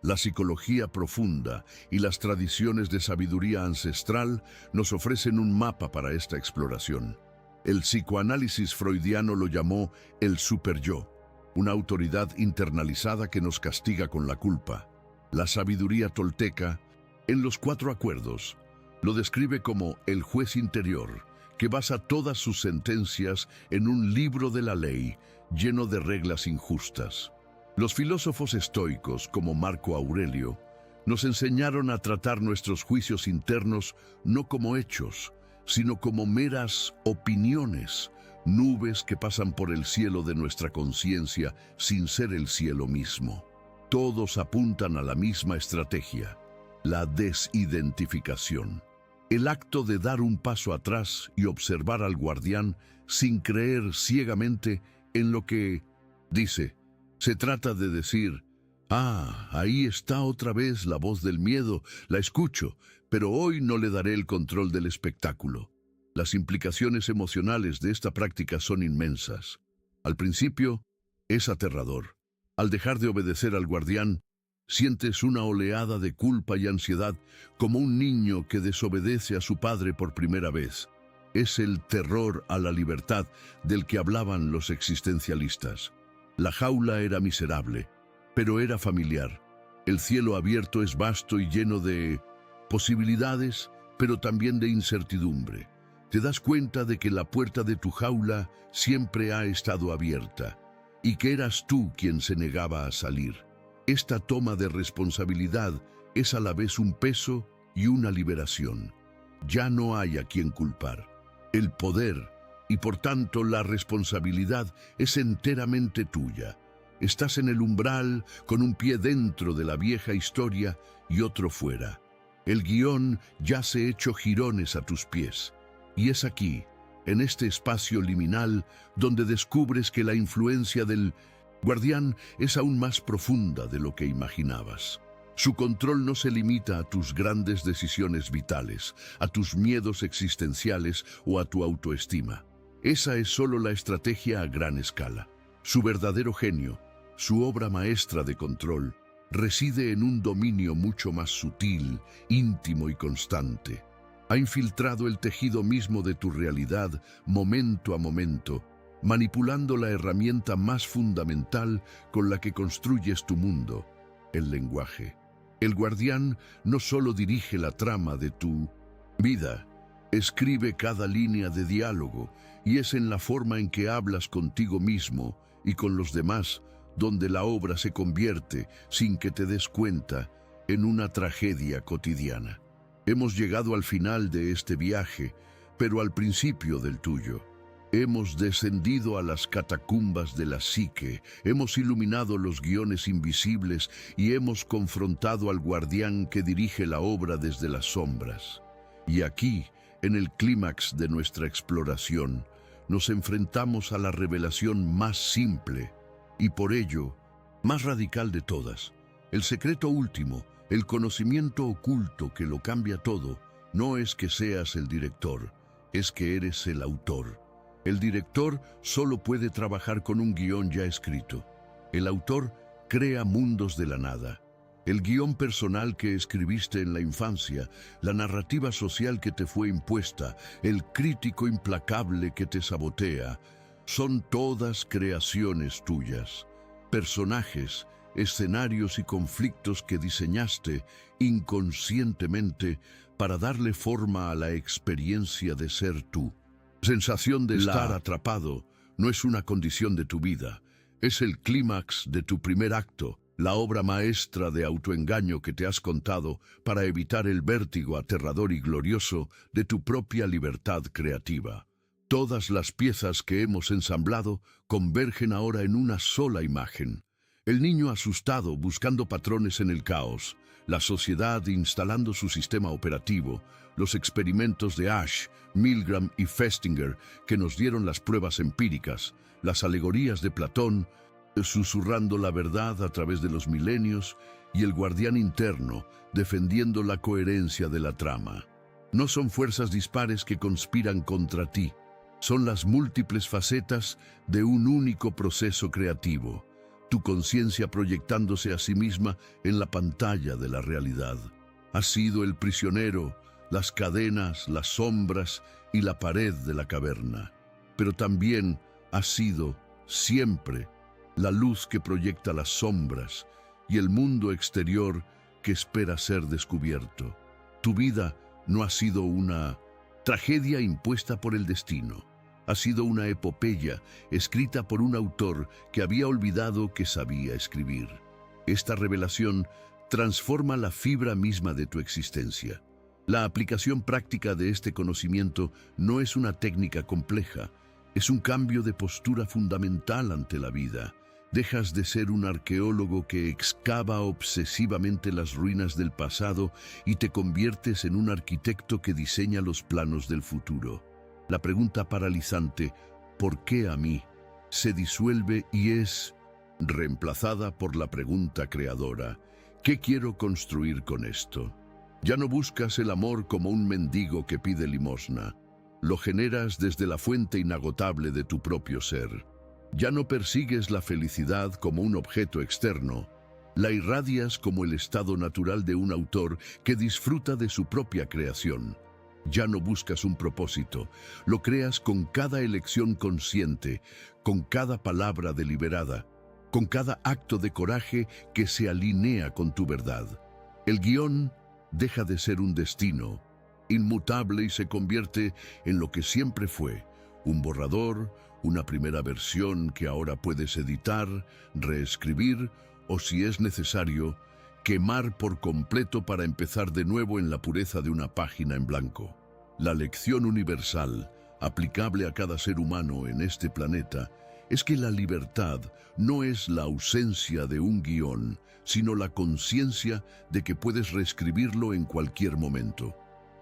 La psicología profunda y las tradiciones de sabiduría ancestral nos ofrecen un mapa para esta exploración. El psicoanálisis freudiano lo llamó el superyo, una autoridad internalizada que nos castiga con la culpa. La sabiduría tolteca, en los 4 acuerdos, lo describe como el juez interior, que basa todas sus sentencias en un libro de la ley lleno de reglas injustas. Los filósofos estoicos, como Marco Aurelio, nos enseñaron a tratar nuestros juicios internos no como hechos, sino como meras opiniones, nubes que pasan por el cielo de nuestra conciencia sin ser el cielo mismo. Todos apuntan a la misma estrategia, la desidentificación. El acto de dar un paso atrás y observar al guardián sin creer ciegamente en lo que dice. Se trata de decir, ahí está otra vez la voz del miedo, la escucho, pero hoy no le daré el control del espectáculo. Las implicaciones emocionales de esta práctica son inmensas. Al principio, es aterrador. Al dejar de obedecer al guardián, sientes una oleada de culpa y ansiedad, como un niño que desobedece a su padre por primera vez. Es el terror a la libertad del que hablaban los existencialistas. La jaula era miserable, pero era familiar. El cielo abierto es vasto y lleno de posibilidades, pero también de incertidumbre. Te das cuenta de que la puerta de tu jaula siempre ha estado abierta y que eras tú quien se negaba a salir. Esta toma de responsabilidad es a la vez un peso y una liberación. Ya no hay a quien culpar. El poder y por tanto la responsabilidad es enteramente tuya. Estás en el umbral con un pie dentro de la vieja historia y otro fuera. El guión yace hecho jirones a tus pies. Y es aquí, en este espacio liminal donde descubres que la influencia del guardián es aún más profunda de lo que imaginabas. Su control no se limita a tus grandes decisiones vitales, a tus miedos existenciales o a tu autoestima. Esa es solo la estrategia a gran escala. Su verdadero genio, su obra maestra de control, reside en un dominio mucho más sutil, íntimo y constante. Ha infiltrado el tejido mismo de tu realidad, momento a momento, manipulando la herramienta más fundamental con la que construyes tu mundo, el lenguaje. El guardián no solo dirige la trama de tu vida, escribe cada línea de diálogo, y es en la forma en que hablas contigo mismo y con los demás donde la obra se convierte, sin que te des cuenta, en una tragedia cotidiana. Hemos llegado al final de este viaje, pero al principio del tuyo. Hemos descendido a las catacumbas de la psique, hemos iluminado los guiones invisibles y hemos confrontado al guardián que dirige la obra desde las sombras. Y aquí, en el clímax de nuestra exploración, nos enfrentamos a la revelación más simple y por ello, más radical de todas. El secreto último, el conocimiento oculto que lo cambia todo, no es que seas el director, es que eres el autor. El director solo puede trabajar con un guión ya escrito. El autor crea mundos de la nada. El guión personal que escribiste en la infancia, la narrativa social que te fue impuesta, el crítico implacable que te sabotea, son todas creaciones tuyas. Personajes, escenarios y conflictos que diseñaste inconscientemente para darle forma a la experiencia de ser tú. Sensación de estar atrapado no es una condición de tu vida, es el clímax de tu primer acto, la obra maestra de autoengaño que te has contado para evitar el vértigo aterrador y glorioso de tu propia libertad creativa. Todas las piezas que hemos ensamblado convergen ahora en una sola imagen. El niño asustado buscando patrones en el caos, la sociedad instalando su sistema operativo, los experimentos de Asch, Milgram y Festinger que nos dieron las pruebas empíricas, las alegorías de Platón, susurrando la verdad a través de los milenios y el guardián interno defendiendo la coherencia de la trama. No son fuerzas dispares que conspiran contra ti, son las múltiples facetas de un único proceso creativo, tu conciencia proyectándose a sí misma en la pantalla de la realidad. Has sido el prisionero, las cadenas, las sombras y la pared de la caverna, pero también has sido, siempre, la luz que proyecta las sombras y el mundo exterior que espera ser descubierto. Tu vida no ha sido una tragedia impuesta por el destino. Ha sido una epopeya escrita por un autor que había olvidado que sabía escribir. Esta revelación transforma la fibra misma de tu existencia. La aplicación práctica de este conocimiento no es una técnica compleja, es un cambio de postura fundamental ante la vida. Dejas de ser un arqueólogo que excava obsesivamente las ruinas del pasado y te conviertes en un arquitecto que diseña los planos del futuro. La pregunta paralizante, ¿por qué a mí?, se disuelve y es reemplazada por la pregunta creadora, ¿qué quiero construir con esto? Ya no buscas el amor como un mendigo que pide limosna. Lo generas desde la fuente inagotable de tu propio ser. Ya no persigues la felicidad como un objeto externo. La irradias como el estado natural de un autor que disfruta de su propia creación. Ya no buscas un propósito, lo creas con cada elección consciente, con cada palabra deliberada, con cada acto de coraje que se alinea con tu verdad. El guión deja de ser un destino inmutable y se convierte en lo que siempre fue, un borrador, una primera versión que ahora puedes editar, reescribir o, si es necesario, quemar por completo para empezar de nuevo en la pureza de una página en blanco. La lección universal, aplicable a cada ser humano en este planeta, es que la libertad no es la ausencia de un guión, sino la conciencia de que puedes reescribirlo en cualquier momento.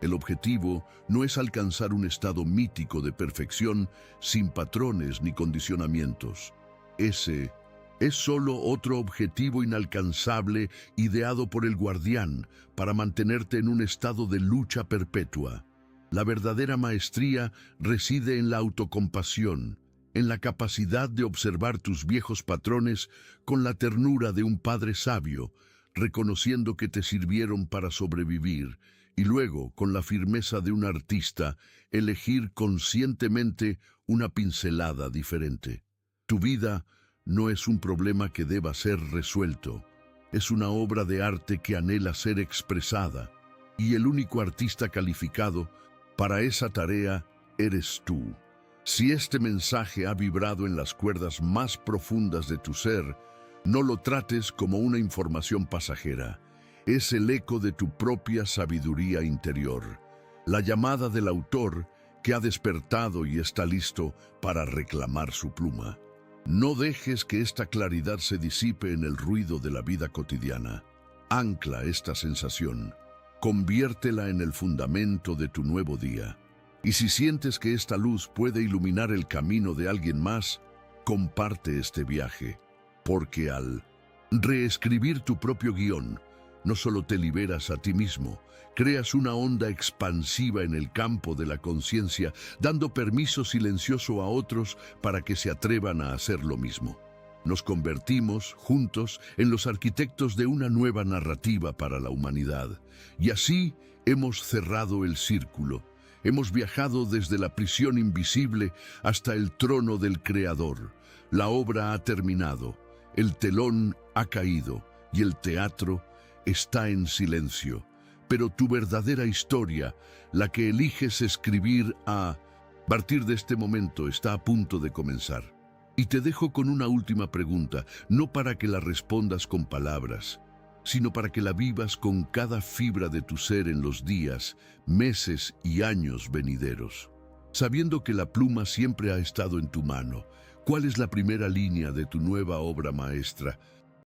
El objetivo no es alcanzar un estado mítico de perfección sin patrones ni condicionamientos. Ese es solo otro objetivo inalcanzable ideado por el guardián para mantenerte en un estado de lucha perpetua. La verdadera maestría reside en la autocompasión, en la capacidad de observar tus viejos patrones con la ternura de un padre sabio, reconociendo que te sirvieron para sobrevivir, y luego, con la firmeza de un artista, elegir conscientemente una pincelada diferente. Tu vida no es un problema que deba ser resuelto, es una obra de arte que anhela ser expresada, y el único artista calificado para esa tarea eres tú. Si este mensaje ha vibrado en las cuerdas más profundas de tu ser, no lo trates como una información pasajera. Es el eco de tu propia sabiduría interior, la llamada del autor que ha despertado y está listo para reclamar su pluma. No dejes que esta claridad se disipe en el ruido de la vida cotidiana. Ancla esta sensación, conviértela en el fundamento de tu nuevo día. Y si sientes que esta luz puede iluminar el camino de alguien más, comparte este viaje, porque al reescribir tu propio guión, no solo te liberas a ti mismo, creas una onda expansiva en el campo de la conciencia, dando permiso silencioso a otros para que se atrevan a hacer lo mismo. Nos convertimos, juntos, en los arquitectos de una nueva narrativa para la humanidad. Y así hemos cerrado el círculo. Hemos viajado desde la prisión invisible hasta el trono del Creador. La obra ha terminado, el telón ha caído y el teatro está en silencio. Pero tu verdadera historia, la que eliges escribir a partir de este momento, está a punto de comenzar. Y te dejo con una última pregunta, no para que la respondas con palabras, sino para que la vivas con cada fibra de tu ser en los días, meses y años venideros. Sabiendo que la pluma siempre ha estado en tu mano, ¿cuál es la primera línea de tu nueva obra maestra?